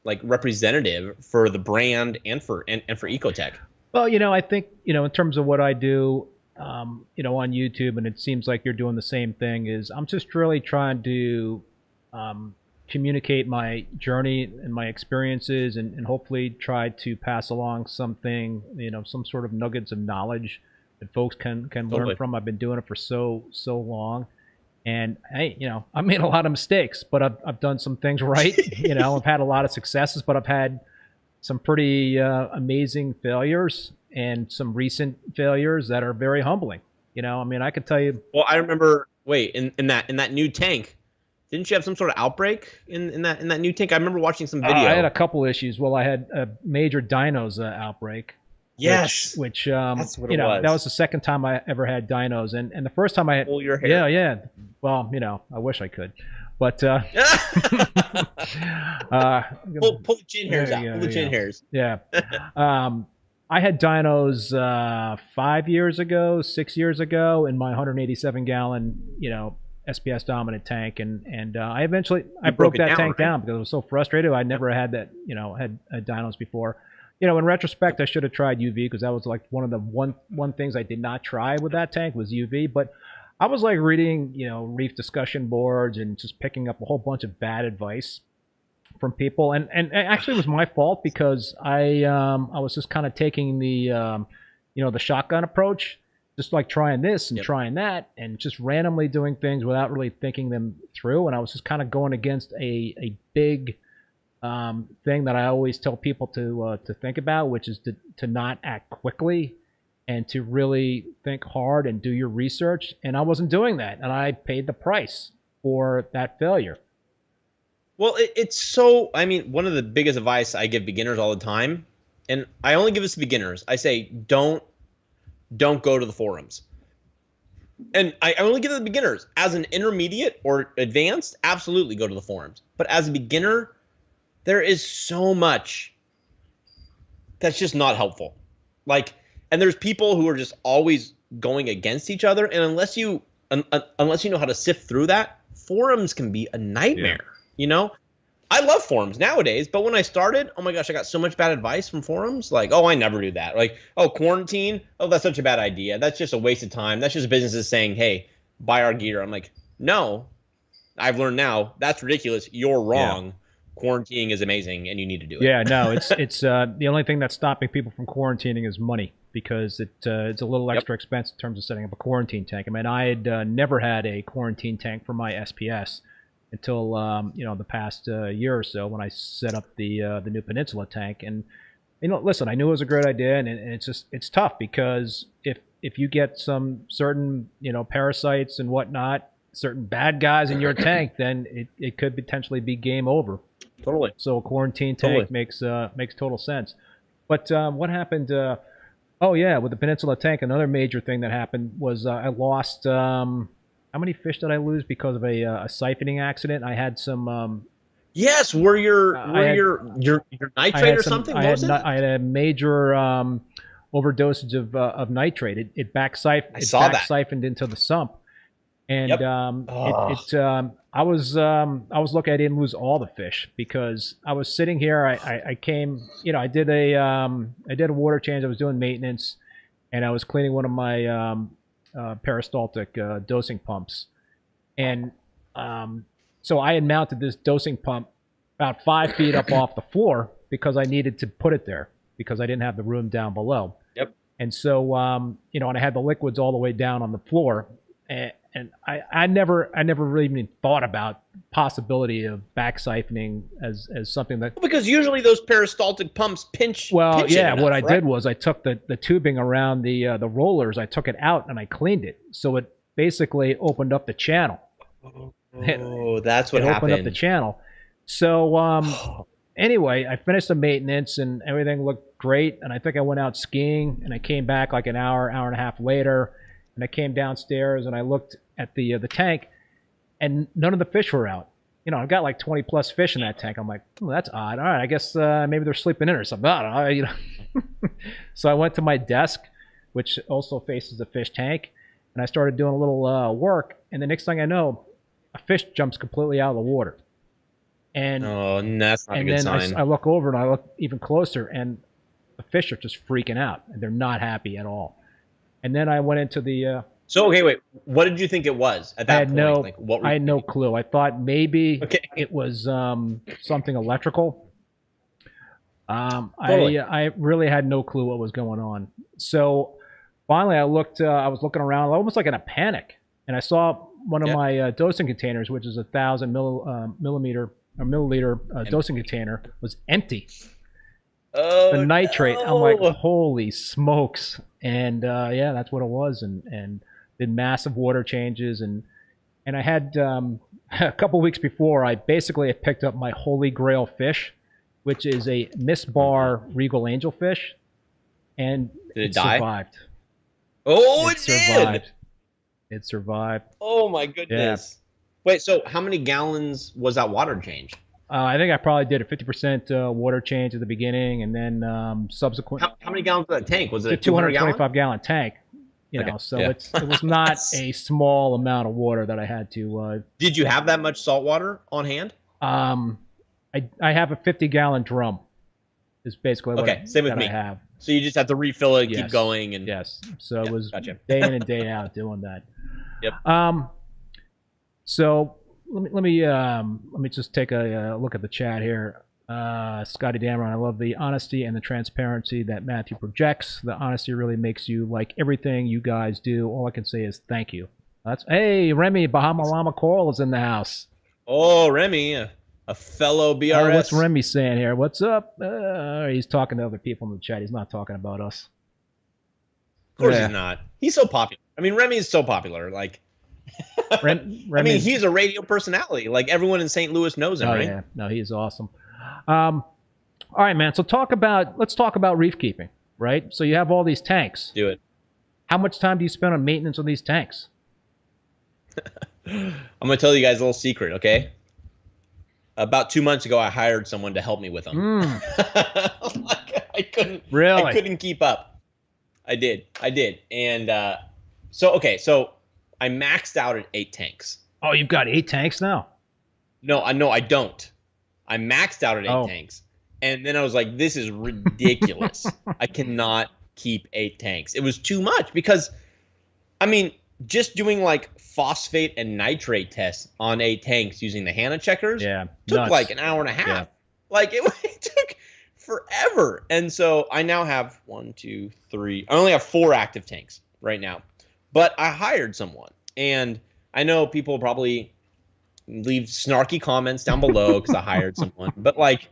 representative for the brand and for Ecotech. Well, I think, in terms of what I do, on YouTube, and it seems like you're doing the same thing, is I'm just really trying to communicate my journey and my experiences, and hopefully try to pass along something, some sort of nuggets of knowledge that folks can learn from. I've been doing it for so long. And I made a lot of mistakes, but I've done some things right. I've had a lot of successes, but I've had some pretty amazing failures and some recent failures that are very humbling. I could tell you. Well, I remember. Wait, in that new tank, didn't you have some sort of outbreak in that new tank? I remember watching some video. I had a couple issues. Well, I had a major dinos outbreak. Yes, which that's what it was. That was the second time I ever had dinos, and the first time I had. Pull your hair. Yeah. Well, I wish I could, but pull the chin hairs out. Pull the chin hairs. Yeah. I had dinos 5 years ago, 6 years ago, in my 187 gallon, SPS dominant tank, and I eventually broke that tank down because I was so frustrated. I never had that, had dinos before. In retrospect, I should have tried UV, because that was like one of the one things I did not try with that tank was UV. But I was like reading, reef discussion boards and just picking up a whole bunch of bad advice from people. And actually it was my fault, because I was just kind of taking the, the shotgun approach, just like trying this and trying that, and just randomly doing things without really thinking them through. And I was just kind of going against a big thing that I always tell people to think about, which is to not act quickly and to really think hard and do your research. And I wasn't doing that, and I paid the price for that failure. Well, it's so. One of the biggest advice I give beginners all the time, and I only give this to beginners. I say don't go to the forums. And I only give it to beginners. As an intermediate or advanced, absolutely go to the forums. But as a beginner, there is so much that's just not helpful. And there's people who are just always going against each other. And unless you know how to sift through that, forums can be a nightmare. I love forums nowadays, but when I started, oh my gosh, I got so much bad advice from forums. Like, oh, I never do that. Like, oh, quarantine. Oh, that's such a bad idea. That's just a waste of time. That's just businesses saying, hey, buy our gear. I'm like, no, I've learned now. That's ridiculous. You're wrong. Yeah. Quarantining is amazing, and you need to do it. Yeah, no, it's the only thing that's stopping people from quarantining is money, because it's a little extra expense in terms of setting up a quarantine tank. I had never had a quarantine tank for my SPS until the past year or so, when I set up the new Peninsula tank. And listen, I knew it was a great idea, and it's tough, because if if you get some certain, parasites and whatnot, certain bad guys in your tank, then it could potentially be game over. Totally. So a quarantine tank makes total sense. But what happened? With the Peninsula tank, another major thing that happened was I lost. How many fish did I lose because of a siphoning accident? I had some. Yes, were your nitrate or something? What was it? I had a major overdosage of nitrate. It siphoned into the sump, and I was lucky I didn't lose all the fish because I was sitting here. I came, I did a water change. I was doing maintenance, and I was cleaning one of my peristaltic dosing pumps, and so I had mounted this dosing pump about 5 feet up off the floor because I needed to put it there because I didn't have the room down below. Yep. And so, and I had the liquids all the way down on the floor, and I never really even thought about possibility of back siphoning as something that. Because usually those peristaltic pumps pinch. Well, yeah. Enough, what I did was I took the tubing around the rollers. I took it out and I cleaned it, so it basically opened up the channel. Oh, that's what happened. Opened up the channel. So anyway, I finished the maintenance and everything looked great. And I think I went out skiing and I came back like an hour and a half later. And I came downstairs and I looked at the tank, and none of the fish were out. I've got like 20 plus fish in that tank. I'm like, that's odd. All right, I guess maybe they're sleeping in or something. I don't know. So I went to my desk, which also faces a fish tank, and I started doing a little work. And the next thing I know, a fish jumps completely out of the water. And that's not a good sign. Then I look over and I look even closer, and the fish are just freaking out, and they're not happy at all. And then I went into the. So okay, wait. What did you think it was at that point? I had no clue. I thought maybe it was something electrical. Totally. I really had no clue what was going on. So finally, I looked. I was looking around, almost like in a panic, and I saw one of my dosing containers, which is 1,000 milliliter dosing container, was empty. Oh, the nitrate. No. I'm like, holy smokes. And that's what it was. And did massive water changes. And I had a couple weeks before, I basically had picked up my holy grail fish, which is a Miss Bar Regal Angelfish. And did it die? Survived. Oh, it survived. It survived. Oh my goodness. Yeah. Wait, so how many gallons was that water change? I think I probably did a 50% water change at the beginning, and then subsequent. How many gallons was that tank? Was it a 225 gallon tank? So it was not a small amount of water that I had to. Did you have that much salt water on hand? I have a 50-gallon drum. Is basically what same with me. I have. So you just have to refill it, keep going, and So it was day in and day out doing that. Yep. So let me just take a look at the chat here. Scotty Dameron, I love the honesty and the transparency that Matthew projects. The honesty really makes you like everything you guys do. All I can say is thank you. Hey, Remy, Bahama Llama Coral is in the house. Oh, Remy, a fellow BRS. What's Remy saying here? What's up? He's talking to other people in the chat. He's not talking about us. Of course he's not. He's so popular. I mean, Remy is so popular. Like, Remy, I mean, he's a radio personality. Like, everyone in St. Louis knows him, right? Yeah. No, he's awesome. All right, man. So let's talk about reef keeping, right? So you have all these tanks. Do it. How much time do you spend on maintenance on these tanks? I'm going to tell you guys a little secret, okay? About 2 months ago, I hired someone to help me with them. I couldn't keep up. I did. And so I maxed out at 8 tanks. Oh, you've got 8 tanks now? No, I don't. I maxed out at 8 tanks. And then I was like, this is ridiculous. I cannot keep 8 tanks. It was too much because, I mean, just doing like phosphate and nitrate tests on 8 tanks using the HANA checkers took like an hour and a half. Yeah. Like it took forever. And so I now have 1, 2, 3. I only have 4 active tanks right now. But I hired someone. And I know people probably leave snarky comments down below because I hired someone. But like,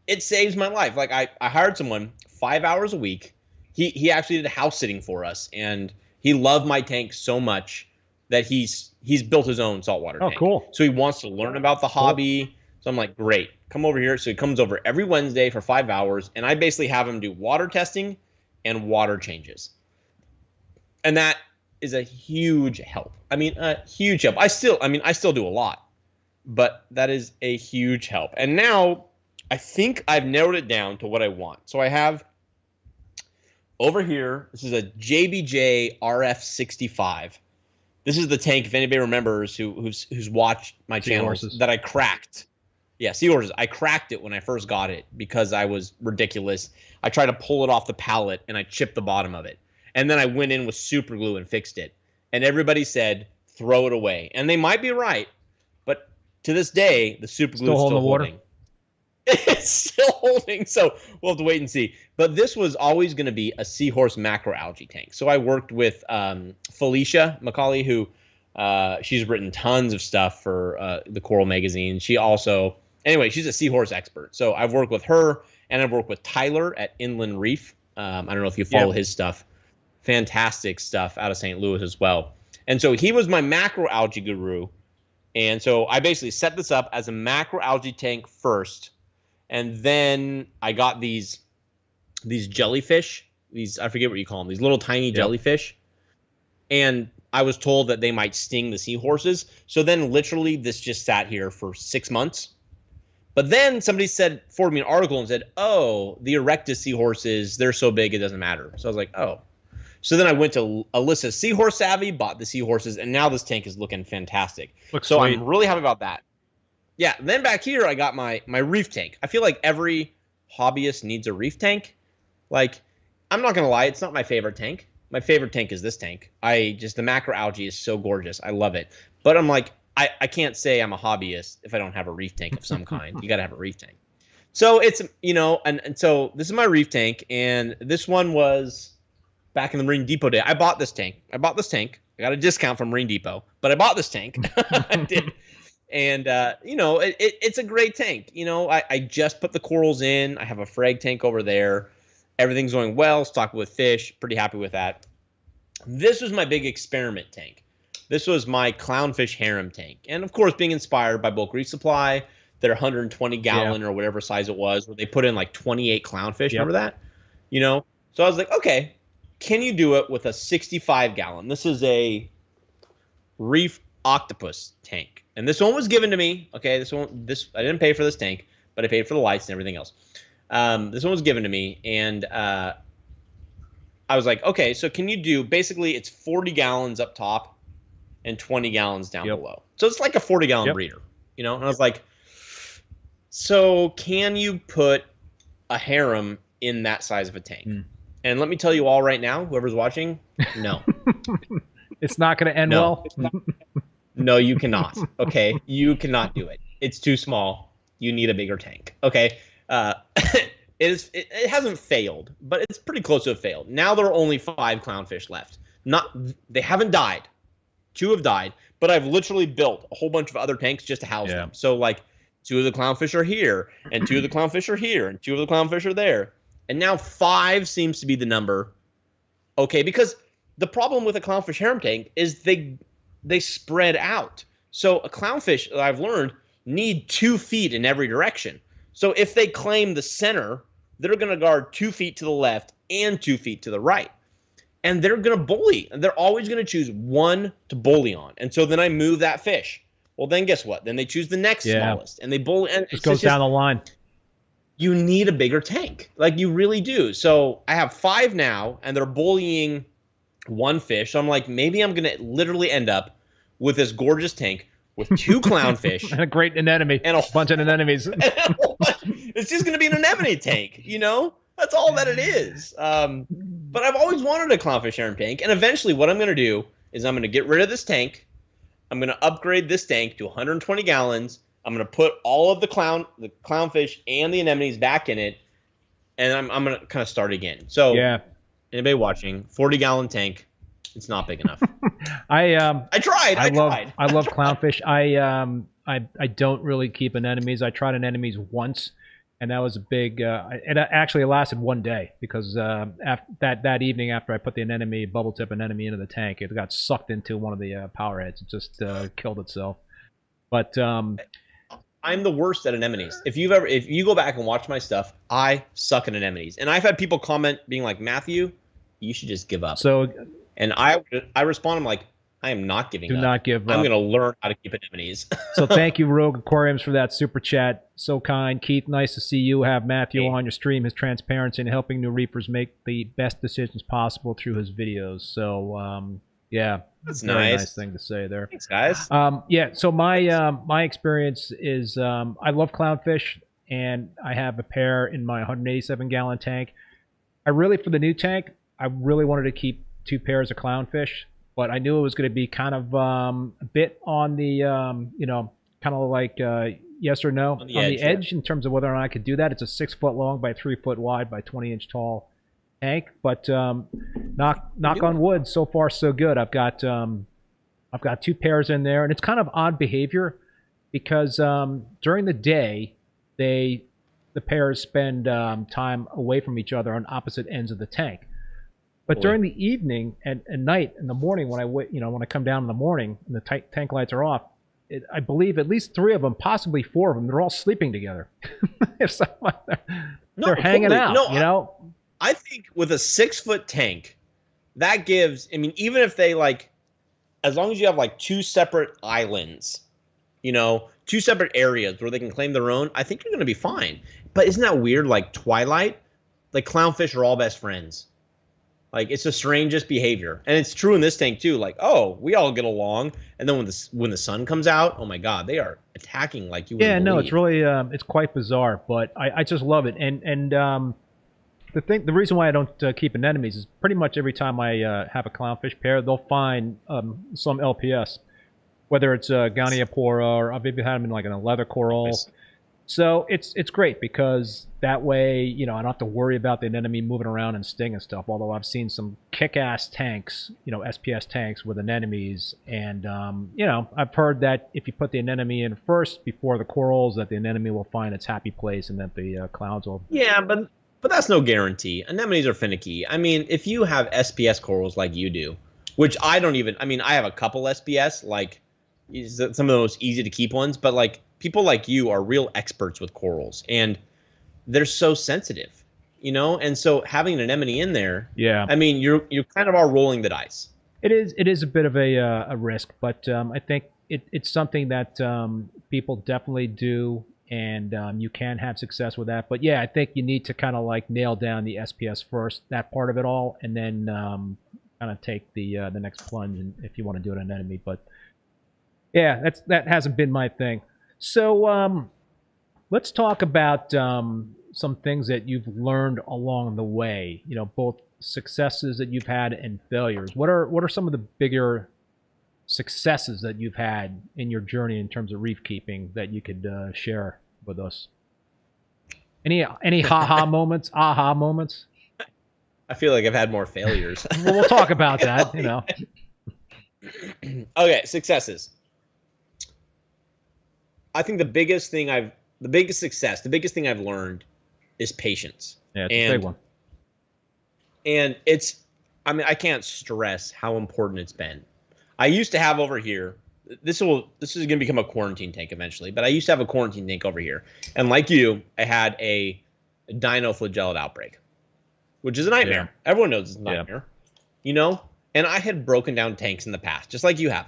it saves my life. Like I hired someone 5 hours a week he actually did house sitting for us, and he loved my tank so much that he's built his own saltwater tank. Oh, cool. So he wants to learn about the hobby. So I'm like, great, come over here. So he comes over every Wednesday for 5 hours, and I basically have him do water testing and water changes. And that is a huge help. I mean, a huge help. I still do a lot, but that is a huge help. And now I think I've narrowed it down to what I want. So I have over here, this is a JBJ RF65. This is the tank, if anybody remembers who's watched my channel, that I cracked. Yeah, seahorses. I cracked it when I first got it because I was ridiculous. I tried to pull it off the pallet, and I chipped the bottom of it. And then I went in with super glue and fixed it. And everybody said, throw it away. And they might be right, but to this day, the super glue is still holding. It's still holding, so we'll have to wait and see. But this was always going to be a seahorse macroalgae tank. So I worked with Felicia McCauley, who she's written tons of stuff for the Coral magazine. She also, anyway, she's a seahorse expert. So I've worked with her, and I've worked with Tyler at Inland Reef. I don't know if you follow his stuff. Fantastic stuff out of St. Louis as well. And so he was my macroalgae guru. And so I basically set this up as a macroalgae tank first. And then I got these jellyfish, I forget what you call them, these little tiny jellyfish. And I was told that they might sting the seahorses. So then literally this just sat here for 6 months. But then somebody forwarded me an article and said, oh, the Erectus seahorses, they're so big it doesn't matter. So I was like, oh. So then I went to Alyssa's Seahorse Savvy, bought the seahorses, and now this tank is looking fantastic. Looks so sweet. I'm really happy about that. Yeah, then back here I got my reef tank. I feel like every hobbyist needs a reef tank. Like, I'm not going to lie, it's not my favorite tank. My favorite tank is this tank. The macroalgae is so gorgeous. I love it. But I'm like, I can't say I'm a hobbyist if I don't have a reef tank of some kind. You got to have a reef tank. So it's, and so this is my reef tank, and this one was back in the Marine Depot day. I bought this tank. I got a discount from Marine Depot, but I bought this tank. I did. And, it's a great tank. I just put the corals in. I have a frag tank over there. Everything's going well. Stocked with fish. Pretty happy with that. This was my big experiment tank. This was my Clownfish Harem tank. And, of course, being inspired by Bulk Reef Supply, their 120-gallon or whatever size it was, where they put in like 28 clownfish. Remember that? So I was like, okay, can you do it with a 65-gallon? This is a Reef Octopus tank. And this one was given to me. Okay, I didn't pay for this tank, but I paid for the lights and everything else. This one was given to me, and I was like, okay, so can you do, basically it's 40 gallons up top and 20 gallons down below. So it's like a 40-gallon breeder, And I was like, so can you put a harem in that size of a tank? And let me tell you all right now, whoever's watching, no. It's not going to end well? No, you cannot. Okay, you cannot do it. It's too small. You need a bigger tank. Okay, it hasn't failed, but it's pretty close to have failed. Now there are only 5 clownfish left. They haven't died. 2 have died, but I've literally built a whole bunch of other tanks just to house them. So like 2 of the clownfish are here, and 2 of the clownfish are here, and 2 of the clownfish are there, and now 5 seems to be the number. Okay, because the problem with a clownfish harem tank is they spread out. So a clownfish, I've learned, need 2 feet in every direction. So if they claim the center, they're going to guard 2 feet to the left and 2 feet to the right. And they're going to bully. And they're always going to choose one to bully on. And so then I move that fish. Well, then guess what? Then they choose the next smallest. And they bully. And it goes down the line. You need a bigger tank. Like, you really do. So I have 5 now, and they're bullying 1 fish. So I'm like, maybe I'm going to literally end up with this gorgeous tank with 2 clownfish. And a great anemone. And a bunch of anemones. It's just going to be an anemone tank, That's all that it is. But I've always wanted a clownfish harem tank. And eventually what I'm going to do is I'm going to get rid of this tank. I'm going to upgrade this tank to 120 gallons. I'm going to put all of the clownfish and the anemones back in it. And I'm going to kind of start again. So anybody watching, 40-gallon tank, it's not big enough. I tried. I love clownfish. I don't really keep anemones. I tried anemones once, and that was a big. It actually lasted one day because after that evening, after I put the anemone bubble tip anemone into the tank, it got sucked into one of the power heads. It just killed itself. But I'm the worst at anemones. If you go back and watch my stuff, I suck at anemones, and I've had people comment being like, Matthew, you should just give up. So, and I respond, I'm like, I am not giving up. Do not give up. I'm going to learn how to keep anemones. So thank you, Rogue Aquariums, for that super chat. So kind. Keith, nice to see you. Have Matthew on your stream. His transparency in helping new reefers make the best decisions possible through his videos. So, yeah. That's very nice. Nice thing to say there. Thanks, guys. Yeah, so my experience is I love clownfish, and I have a pair in my 187-gallon tank. For the new tank, I really wanted to keep 2 pairs of clownfish, but I knew it was going to be kind of a bit on the, kind of like yes or no on the edge in terms of whether or not I could do that. It's a 6-foot long by 3-foot wide by 20-inch tall tank, but knock on wood, so far so good. I've got 2 pairs in there, and it's kind of odd behavior because during the day the pairs spend time away from each other on opposite ends of the tank. But during the evening and night, in the morning, when I come down in the morning and the tank lights are off, I believe at least 3 of them, possibly 4 of them, they're all sleeping together. They're hanging out. No, I think with a 6-foot tank, that gives. I mean, even if they as long as you have 2 separate islands, 2 separate areas where they can claim their own, I think you're going to be fine. But isn't that weird? Like Twilight, clownfish are all best friends. It's the strangest behavior, and it's true in this tank too. Oh, we all get along, and then when the sun comes out, oh my God, they are attacking like you. Yeah, no, it's really it's quite bizarre, but I just love it. And the reason why I don't keep anemones is pretty much every time I have a clownfish pair, they'll find some LPS, whether it's Goniopora or I've even had them in a leather coral. Nice. So it's great because that way, I don't have to worry about the anemone moving around and sting and stuff. Although I've seen some kick-ass tanks, SPS tanks with anemones, and I've heard that if you put the anemone in first before the corals, that the anemone will find its happy place and that the clouds will. Yeah, but that's no guarantee. Anemones are finicky. I mean, if you have SPS corals like you do, which I don't even. I mean, I have a couple SPS, some of the most easy to keep ones, but people like you are real experts with corals, and they're so sensitive, and so having an anemone in there, yeah, I mean, you kind of are rolling the dice. It is a bit of a risk, but I think it's something that people definitely do, and you can have success with that. But yeah, I think you need to kind of nail down the SPS first, that part of it all, and then kind of take the next plunge, and if you want to do it on anemone. But yeah, that hasn't been my thing. So let's talk about some things that you've learned along the way. Both successes that you've had and failures. What are some of the bigger successes that you've had in your journey in terms of reef keeping that you could share with us? Any aha moments? Aha moments? I feel like I've had more failures. Well, we'll talk about that. Okay, successes. I think the biggest thing I've learned is patience. Yeah, it's a big one. And I can't stress how important it's been. I used to have over here, this is going to become a quarantine tank eventually, but I used to have a quarantine tank over here. And like you, I had a dinoflagellate outbreak, which is a nightmare. Yeah. Everyone knows it's a nightmare, and I had broken down tanks in the past, just like you have,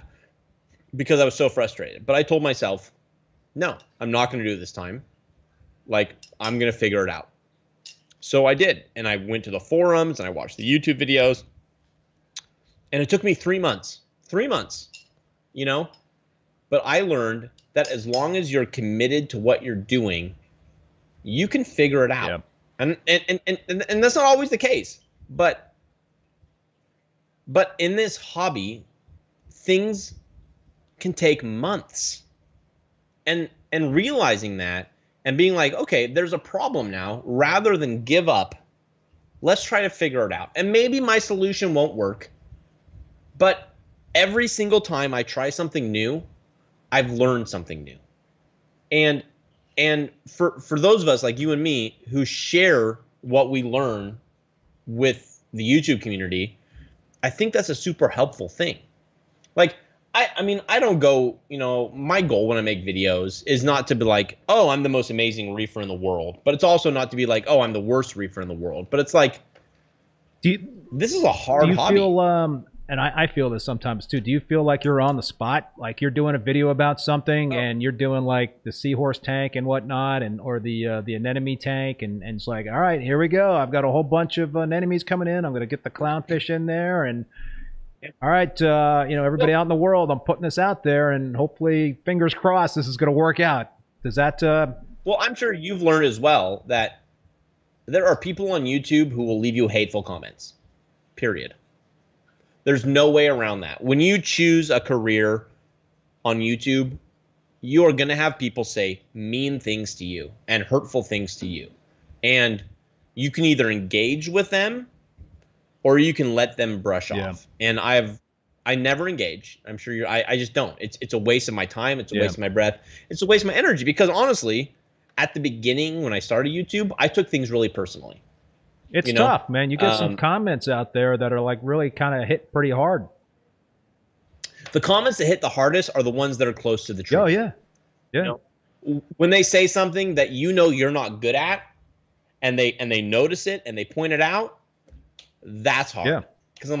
because I was so frustrated. But I told myself, no, I'm not going to do it this time. I'm going to figure it out. So I did. And I went to the forums and I watched the YouTube videos. And it took me 3 months. 3 months, But I learned that as long as you're committed to what you're doing, you can figure it out. Yeah. And that's not always the case. But in this hobby, things can take months. And realizing that and being like, okay, there's a problem now, rather than give up, let's try to figure it out. And maybe my solution won't work, but every single time I try something new, I've learned something new. And And for those of us like you and me who share what we learn with the YouTube community, I think that's a super helpful thing. Like, I mean, I don't go, you know, my goal when I make videos is not to be like, oh, I'm the most amazing reefer in the world. But it's also not to be like, oh, I'm the worst reefer in the world. But it's like, this is a hard hobby. Feel, and I feel this sometimes too. Do you feel like you're on the spot? Like you're doing a video about something and you're doing like the seahorse tank and whatnot, and or the anemone tank, and it's like, all right, here we go. I've got a whole bunch of anemones coming in. I'm going to get the clownfish in there, and all right, you know, everybody out in the world, I'm putting this out there, and hopefully, fingers crossed, this is going to work out. Does that? Well, I'm sure you've learned as well that there are people on YouTube who will leave you hateful comments. Period. There's no way around that. When you choose a career on YouTube, you are going to have people say mean things to you and hurtful things to you. And you can either engage with them or you can let them brush off. And I never engage. I'm sure I just don't. It's a waste of my time. It's a waste of my breath. It's a waste of my energy, because honestly, at the beginning when I started YouTube, I took things really personally. It's tough, man. You get some comments out there that are like really kind of hit pretty hard. The comments that hit the hardest are the ones that are close to the truth. Oh yeah. Yeah. You know, when they say something that you know you're not good at, and they notice it and they point it out, that's hard. Yeah. Because I'm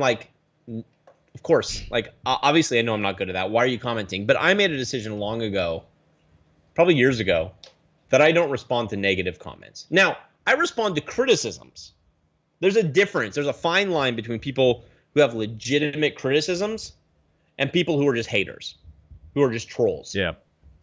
like, of course, like obviously I know I'm not good at that. Why are you commenting? But I made a decision long ago, probably years ago, that I don't respond to negative comments. Now, I respond to criticisms. There's a difference. There's a fine line between people who have legitimate criticisms and people who are just haters, who are just trolls. Yeah.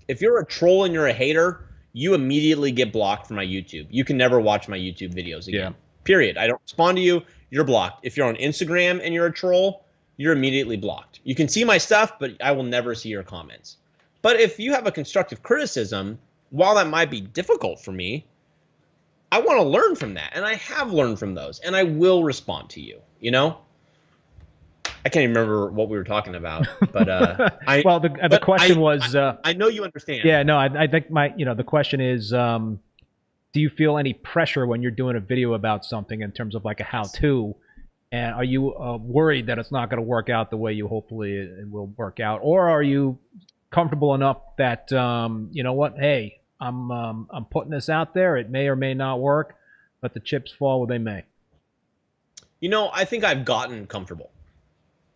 If you're a troll and you're a hater, you immediately get blocked from my YouTube. You can never watch my YouTube videos again. Yeah. Period. I don't respond to you. You're blocked. If you're on Instagram and you're a troll, you're immediately blocked. You can see my stuff, but I will never see your comments. But if you have a constructive criticism, while that might be difficult for me, I want to learn from that. And I have learned from those. And I will respond to you, you know? I can't even remember what we were talking about, but well, the question was. I know you understand. Yeah, no, I think the question is, do you feel any pressure when you're doing a video about something in terms of like a how-to, and are you worried that it's not going to work out the way you hopefully it will work out, or are you comfortable enough that you know what, hey, I'm putting this out there. It may or may not work, but the chips fall where they may. You know, I think I've gotten comfortable.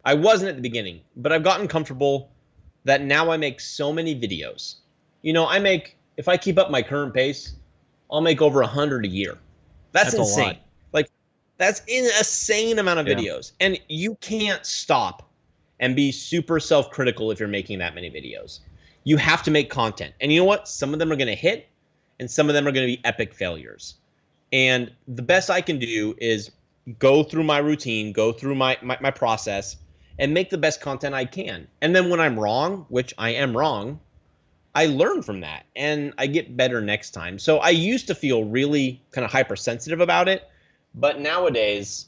I wasn't at the beginning, but I've gotten comfortable that now I make so many videos. You know, if I keep up my current pace, I'll make over 100 a year. That's insane. A lot. Like, that's an insane amount of videos. And you can't stop and be super self-critical if you're making that many videos. You have to make content. And you know what? Some of them are going to hit, and some of them are going to be epic failures. And the best I can do is go through my routine, go through my process, and make the best content I can. And then when I'm wrong, which I am wrong, I learn from that and I get better next time. So I used to feel really kind of hypersensitive about it, but nowadays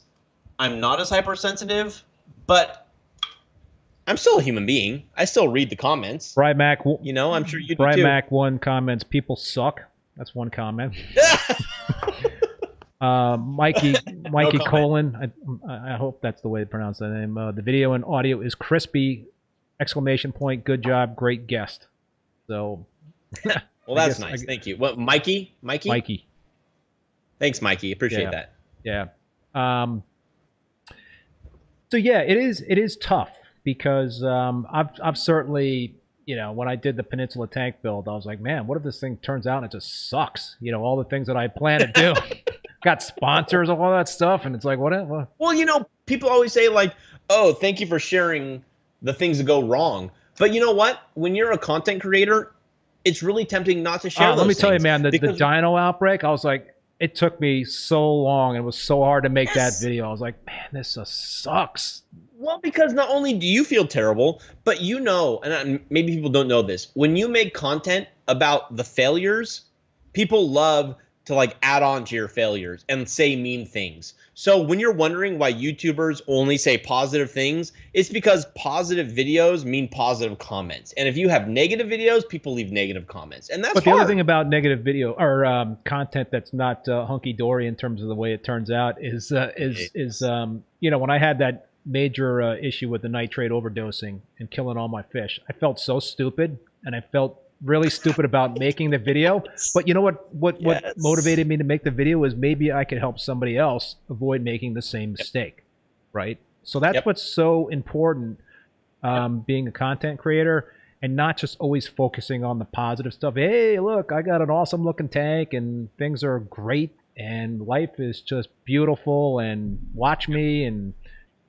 I'm not as hypersensitive, but I'm still a human being. I still read the comments. Bright Mac, you know, I'm sure you do Bright too. Mac 1 comments, people suck. That's one comment. Mikey no Colon, I hope that's the way to pronounce that name. The video and audio is crispy! ! Good job, great guest. So, well, that's nice. Thank you. What, Mikey? Mikey. Thanks, Mikey. Appreciate that. Yeah. So yeah, it is tough because I've certainly, you know, when I did the Peninsula tank build, I was like, man, what if this thing turns out and it just sucks? You know, all the things that I plan to do. Got sponsors and all that stuff, and it's like, what? Well, you know, people always say like, oh, thank you for sharing the things that go wrong. But you know what? When you're a content creator, it's really tempting not to share those Let me tell you, things, man, the dino outbreak, I was like, it took me so long, and it was so hard to make that video. I was like, man, this just sucks. Well, because not only do you feel terrible, but you know, and maybe people don't know this, when you make content about the failures, people love to like add on to your failures and say mean things. So when you're wondering why YouTubers only say positive things, it's because positive videos mean positive comments. And if you have negative videos, people leave negative comments. And that's But the other thing about negative video or content that's not hunky-dory in terms of the way it turns out is you know, when I had that major issue with the nitrate overdosing and killing all my fish, I felt so stupid, and I felt really stupid about making the video. But you know what motivated me to make the video was maybe I could help somebody else avoid making the same mistake, right? So that's what's so important, being a content creator, and not just always focusing on the positive stuff. Hey, look, I got an awesome looking tank and things are great and life is just beautiful, and watch me and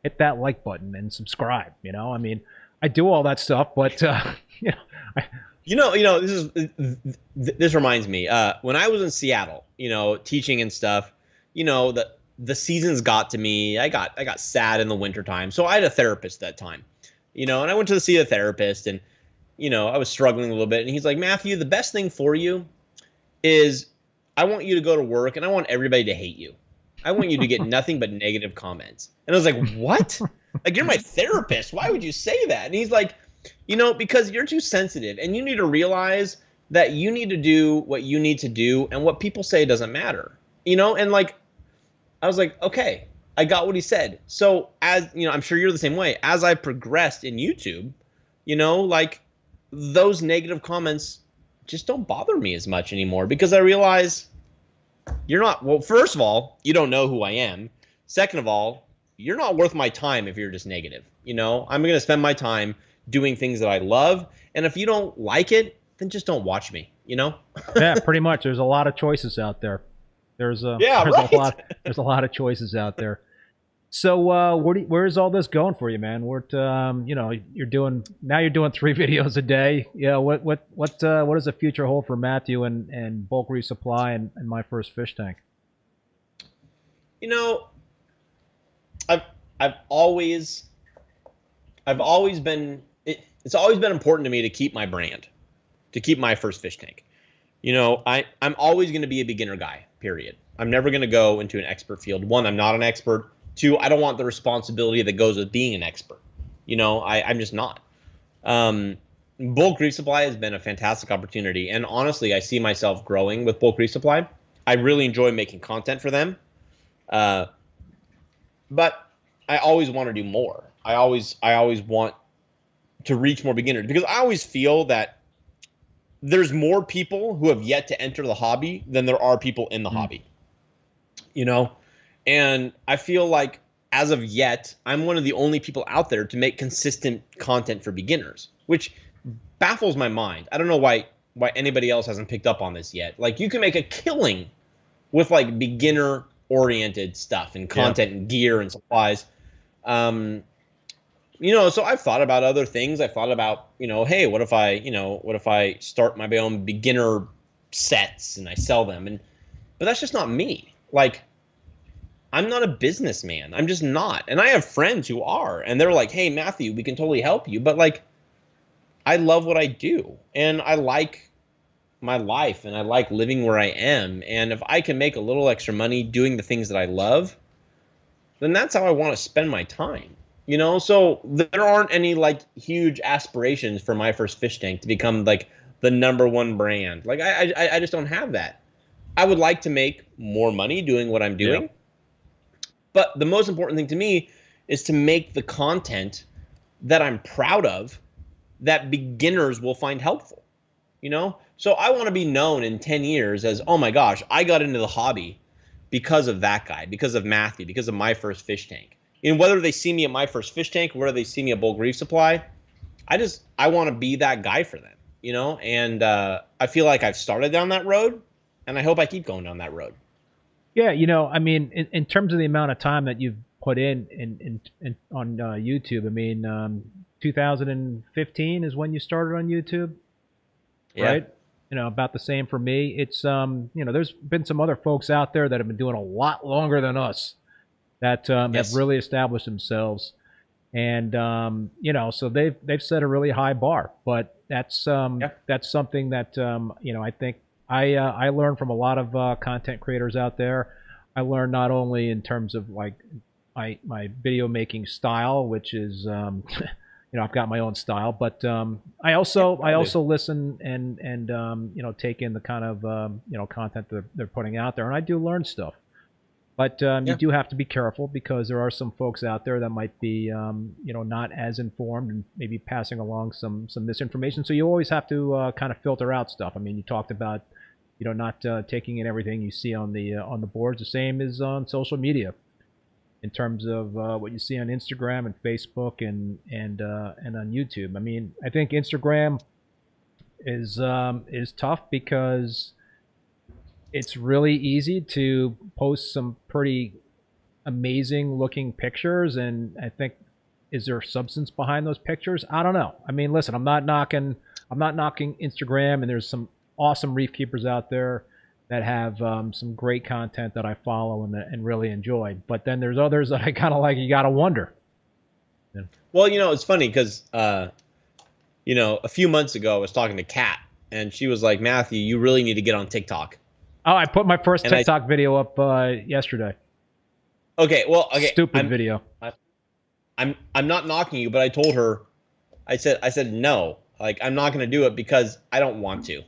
hit that like button and subscribe. You know, I mean, I do all that stuff, but you know, this reminds me. When I was in Seattle, you know, teaching and stuff, you know, the seasons got to me. I got sad in the wintertime. So I had a therapist that time, you know, and I went to see a therapist, and, you know, I was struggling a little bit. And he's like, Matthew, the best thing for you is I want you to go to work and I want everybody to hate you. I want you to get nothing but negative comments. And I was like, what? Like, you're my therapist. Why would you say that? And he's like, you know, because you're too sensitive, and you need to realize that you need to do what you need to do, and what people say doesn't matter, you know? And like, I was like, okay, I got what he said. So as, you know, I'm sure you're the same way. As I progressed in YouTube, you know, like, those negative comments just don't bother me as much anymore, because I realize you're not, well, first of all, you don't know who I am. Second of all, you're not worth my time if you're just negative. You know, I'm going to spend my time doing things that I love. And if you don't like it, then just don't watch me, you know? Yeah, pretty much. There's a lot of choices out there. There's a lot of choices out there. So where's all this going for you, man? You know, you're doing 3 videos a day. Yeah, what does the future hold for Matthew and bulk resupply and my first fish tank? You know, I've always been, it's always been important to me to keep my brand, to keep my first fish tank. You know, I'm always going to be a beginner guy, period. I'm never going to go into an expert field. One, I'm not an expert. Two, I don't want the responsibility that goes with being an expert. You know, I'm just not. Bulk resupply has been a fantastic opportunity. And honestly, I see myself growing with bulk resupply. I really enjoy making content for them. But I always want to do more. I always want to reach more beginners, because I always feel that there's more people who have yet to enter the hobby than there are people in the hobby, you know? And I feel like as of yet, I'm one of the only people out there to make consistent content for beginners, which baffles my mind. I don't know why anybody else hasn't picked up on this yet. Like, you can make a killing with like beginner oriented stuff and content and gear and supplies. You know, so I've thought about other things. I thought about, you know, hey, what if I start my own beginner sets and I sell them? But that's just not me. Like, I'm not a businessman. I'm just not. And I have friends who are, and they're like, hey, Matthew, we can totally help you. But like, I love what I do, and I like my life, and I like living where I am. And if I can make a little extra money doing the things that I love, then that's how I want to spend my time. You know, so there aren't any like huge aspirations for my first fish tank to become like the #1 brand. Like, I just don't have that. I would like to make more money doing what I'm doing. Yeah. But the most important thing to me is to make the content that I'm proud of, that beginners will find helpful, you know? So I want to be known in 10 years as, oh my gosh, I got into the hobby because of that guy, because of Matthew, because of my first fish tank. And whether they see me at my first fish tank, whether they see me at bulk resupply, I want to be that guy for them, you know? And I feel like I've started down that road, and I hope I keep going down that road. Yeah, you know, I mean, in terms of the amount of time that you've put in on YouTube, I mean, 2015 is when you started on YouTube, right? You know, about the same for me. It's you know, there's been some other folks out there that have been doing a lot longer than us that have really established themselves, and you know, so they've set a really high bar. But that's something that you know, I think I learn from a lot of content creators out there. I learn not only in terms of like my video making style, which is you know, I've got my own style, but I also listen and you know, take in the kind of you know, content that they're putting out there, and I do learn stuff. But you do have to be careful because there are some folks out there that might be, you know, not as informed and maybe passing along some misinformation. So you always have to kind of filter out stuff. I mean, you talked about, you know, not taking in everything you see on the boards. The same is on social media, in terms of what you see on Instagram and Facebook and on YouTube. I mean, I think Instagram is tough because it's really easy to post some pretty amazing looking pictures, and I think, is there substance behind those pictures? I don't know. I mean, listen, I'm not knocking Instagram, and there's some awesome reef keepers out there that have some great content that I follow and really enjoy. But then there's others that I kind of like, you got to wonder. Yeah. Well, you know, it's funny because you know, a few months ago I was talking to Kat, and she was like, Matthew, you really need to get on TikTok. Oh, I put my first TikTok video up yesterday. Okay, well, okay. Stupid video. I'm not knocking you, but I told her, I said no, like I'm not going to do it because I don't want to.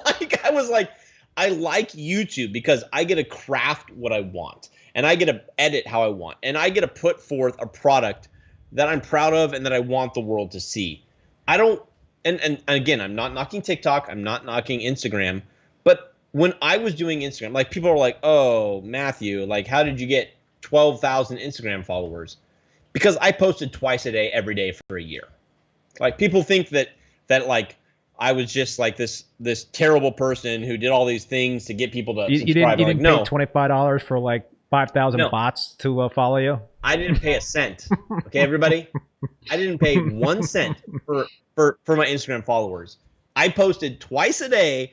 Like I was like, I like YouTube because I get to craft what I want, and I get to edit how I want, and I get to put forth a product that I'm proud of and that I want the world to see. I don't, and again, I'm not knocking TikTok, I'm not knocking Instagram, but when I was doing Instagram, like people are like, oh, Matthew, like how did you get 12,000 Instagram followers? Because I posted twice a day, every day for a year. Like people think that like I was just like this terrible person who did all these things to get people to subscribe. You didn't pay $25 for like 5,000 bots to follow you? I didn't pay a cent. Okay, everybody? I didn't pay 1 cent for my Instagram followers. I posted twice a day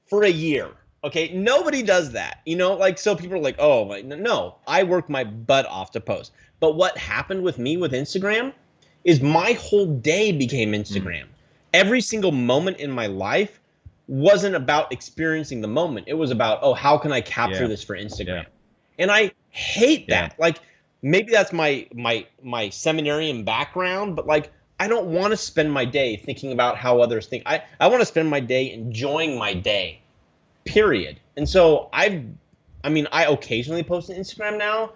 for a year. Okay, nobody does that. You know, like, so people are like, oh, no, I work my butt off to post. But what happened with me with Instagram is my whole day became Instagram. Every single moment in my life wasn't about experiencing the moment. It was about, oh, how can I capture this for Instagram? And I hate that. Like, maybe that's my seminarian background, but like, I don't want to spend my day thinking about how others think. I want to spend my day enjoying my day, period. And so I occasionally post on Instagram now,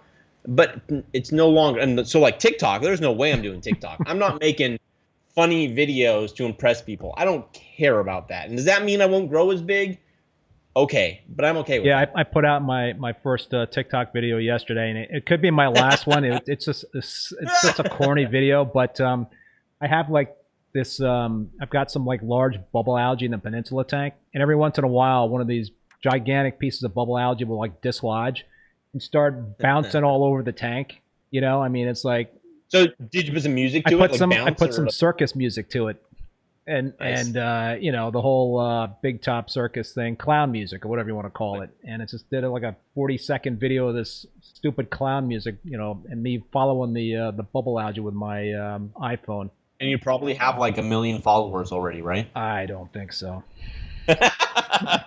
but it's no longer. And so like TikTok, there's no way I'm doing TikTok. I'm not making funny videos to impress people. I don't care about that. And does that mean I won't grow as big? Okay, but I'm okay with that. I put out my first TikTok video yesterday, and it could be my last one. It's such a corny video, but I have like this, I've got some like large bubble algae in the peninsula tank, and every once in a while, one of these gigantic pieces of bubble algae will like dislodge and start bouncing all over the tank. You know, I mean, it's like. So did you put some music to it? I put some circus music to it, and you know, the whole big top circus thing, clown music or whatever you want to call it, and it just did like a 40-second video of this stupid clown music, you know, and me following the bubble algae with my iPhone. And you probably have like 1 million followers already, right? I don't think so. I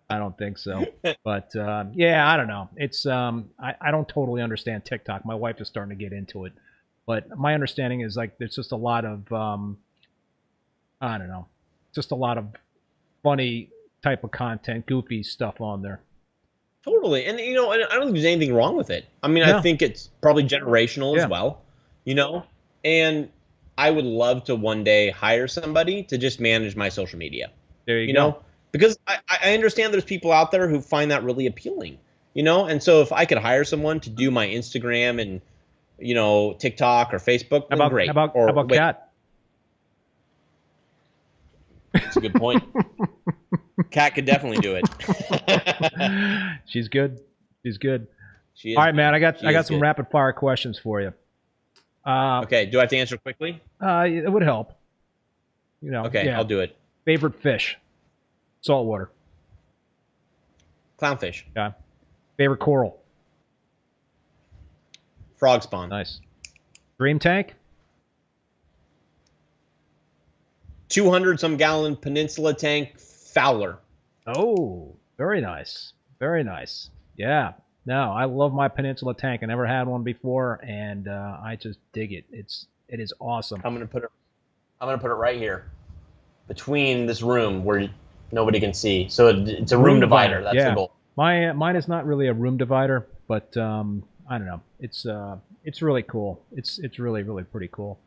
don't think so. But yeah, I don't know. It's I don't totally understand TikTok. My wife is starting to get into it, but my understanding is like there's just a lot of I don't know, just a lot of funny type of content, goofy stuff on there. Totally, and you know, I don't think there's anything wrong with it. I mean, I think it's probably generational as well, you know, and I would love to one day hire somebody to just manage my social media. There you go. Know? Because I understand there's people out there who find that really appealing, you know? And so if I could hire someone to do my Instagram and, you know, TikTok or Facebook, then great. How about Kat? That's a good point. Kat could definitely do it. She's good. She's good. She is, all right, man. I got some good. rapid fire questions for you. Okay. Do I have to answer quickly? It would help. You know. Okay, I'll do it. Favorite fish? Saltwater. Clownfish. Yeah. Favorite coral? Frog spawn. Nice. Dream tank? 200 some gallon Peninsula tank Fowler. Oh, very nice. Very nice. Yeah. No, I love my Peninsula tank. I never had one before, and I just dig it. It is awesome. I'm gonna put it right here, between this room where nobody can see. So it's a room divider. That's the goal. Mine is not really a room divider, but I don't know. It's really cool. It's really pretty cool.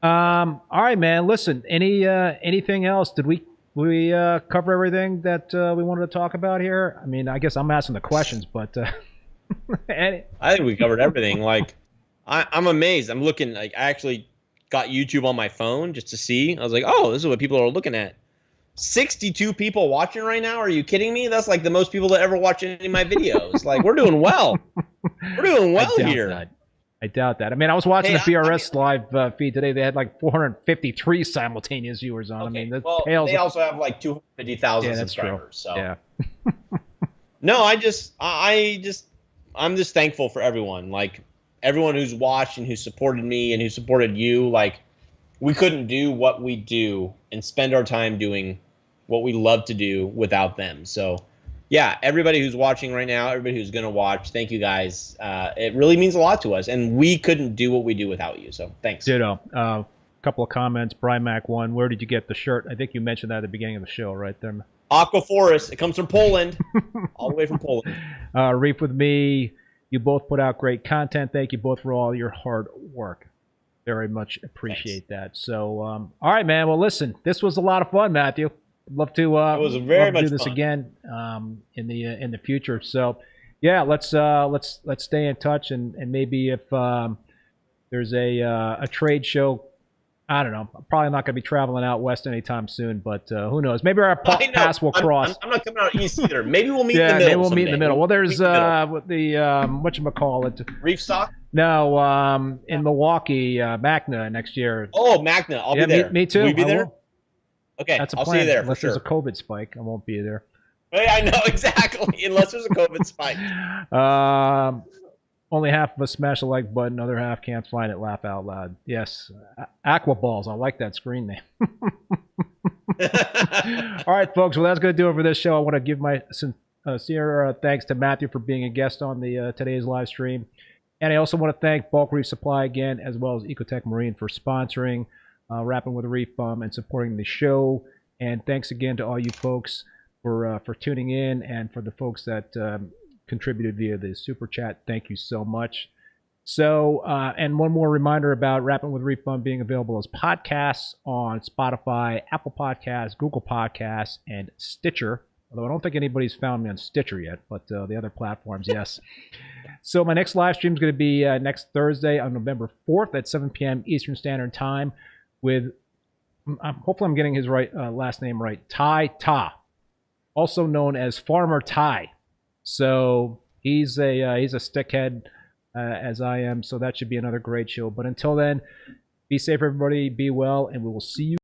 All right, man. Listen, anything else? Did we cover everything that we wanted to talk about here? I mean, I guess I'm asking the questions, but I think we covered everything. Like, I'm amazed. I'm looking. Like, I actually got YouTube on my phone just to see. I was like, oh, this is what people are looking at. 62 people watching right now. Are you kidding me? That's like the most people that ever watch any of my videos. Like, we're doing well. We're doing well here. I doubt that. I mean, I was watching the BRS live feed today. They had like 453 simultaneous viewers on. Okay. I mean, well, they also have like 250,000 subscribers. So yeah. No, I'm just thankful for everyone. Like, everyone who's watched and who supported me and who supported you. Like, we couldn't do what we do and spend our time doing what we love to do without them. So, yeah, everybody who's watching right now, everybody who's going to watch, thank you guys. It really means a lot to us, and we couldn't do what we do without you. So, thanks. Ditto. Couple of comments. Brian Mac 1, where did you get the shirt? I think you mentioned that at the beginning of the show, right there. Aquaforest. It comes from Poland, all the way from Poland. Reef with me. You both put out great content. Thank you both for all your hard work. Very much appreciate that. So, all right, man. Well, listen, this was a lot of fun, Matthew. I'd love to it was very much do this fun. again in the future. So, yeah, let's stay in touch, and maybe if there's a trade show, I don't know. I'm probably not going to be traveling out west anytime soon, but who knows? Maybe our paths will cross. I'm not coming out east either. Maybe we'll meet in the middle. Maybe we'll meet in the middle. Well, there's the whatchamacallit? Reef Stock? No, in Milwaukee, Magna next year. Oh, Magna. I'll be there. Me too. Will you be there? Okay, that's a I'll plan. see you there. Unless for sure. there's a COVID spike, I won't be there. I know, exactly. Unless there's a COVID spike. Only half of us smash the like button, other half can't find it. Laugh out loud. Yes, Aqua Balls. I like that screen name. All right, folks. Well, that's going to do it for this show. I want to give my sincere thanks to Matthew for being a guest on the today's live stream. And I also want to thank Bulk Reef Supply again, as well as Ecotech Marine for sponsoring Rappin With ReefBum and supporting the show. And thanks again to all you folks for tuning in, and for the folks that contributed via the super chat. Thank you so much. So, and one more reminder about Rappin With ReefBum being available as podcasts on Spotify, Apple Podcasts, Google Podcasts, and Stitcher. Although I don't think anybody's found me on Stitcher yet, but the other platforms, yes. So my next live stream is going to be next Thursday on November 4th at 7 p.m. Eastern Standard Time with, hopefully I'm getting his last name right, Ty Ta, also known as Farmer Ty. So he's a stickhead as I am, so that should be another great show. But until then, be safe, everybody, be well, and we will see you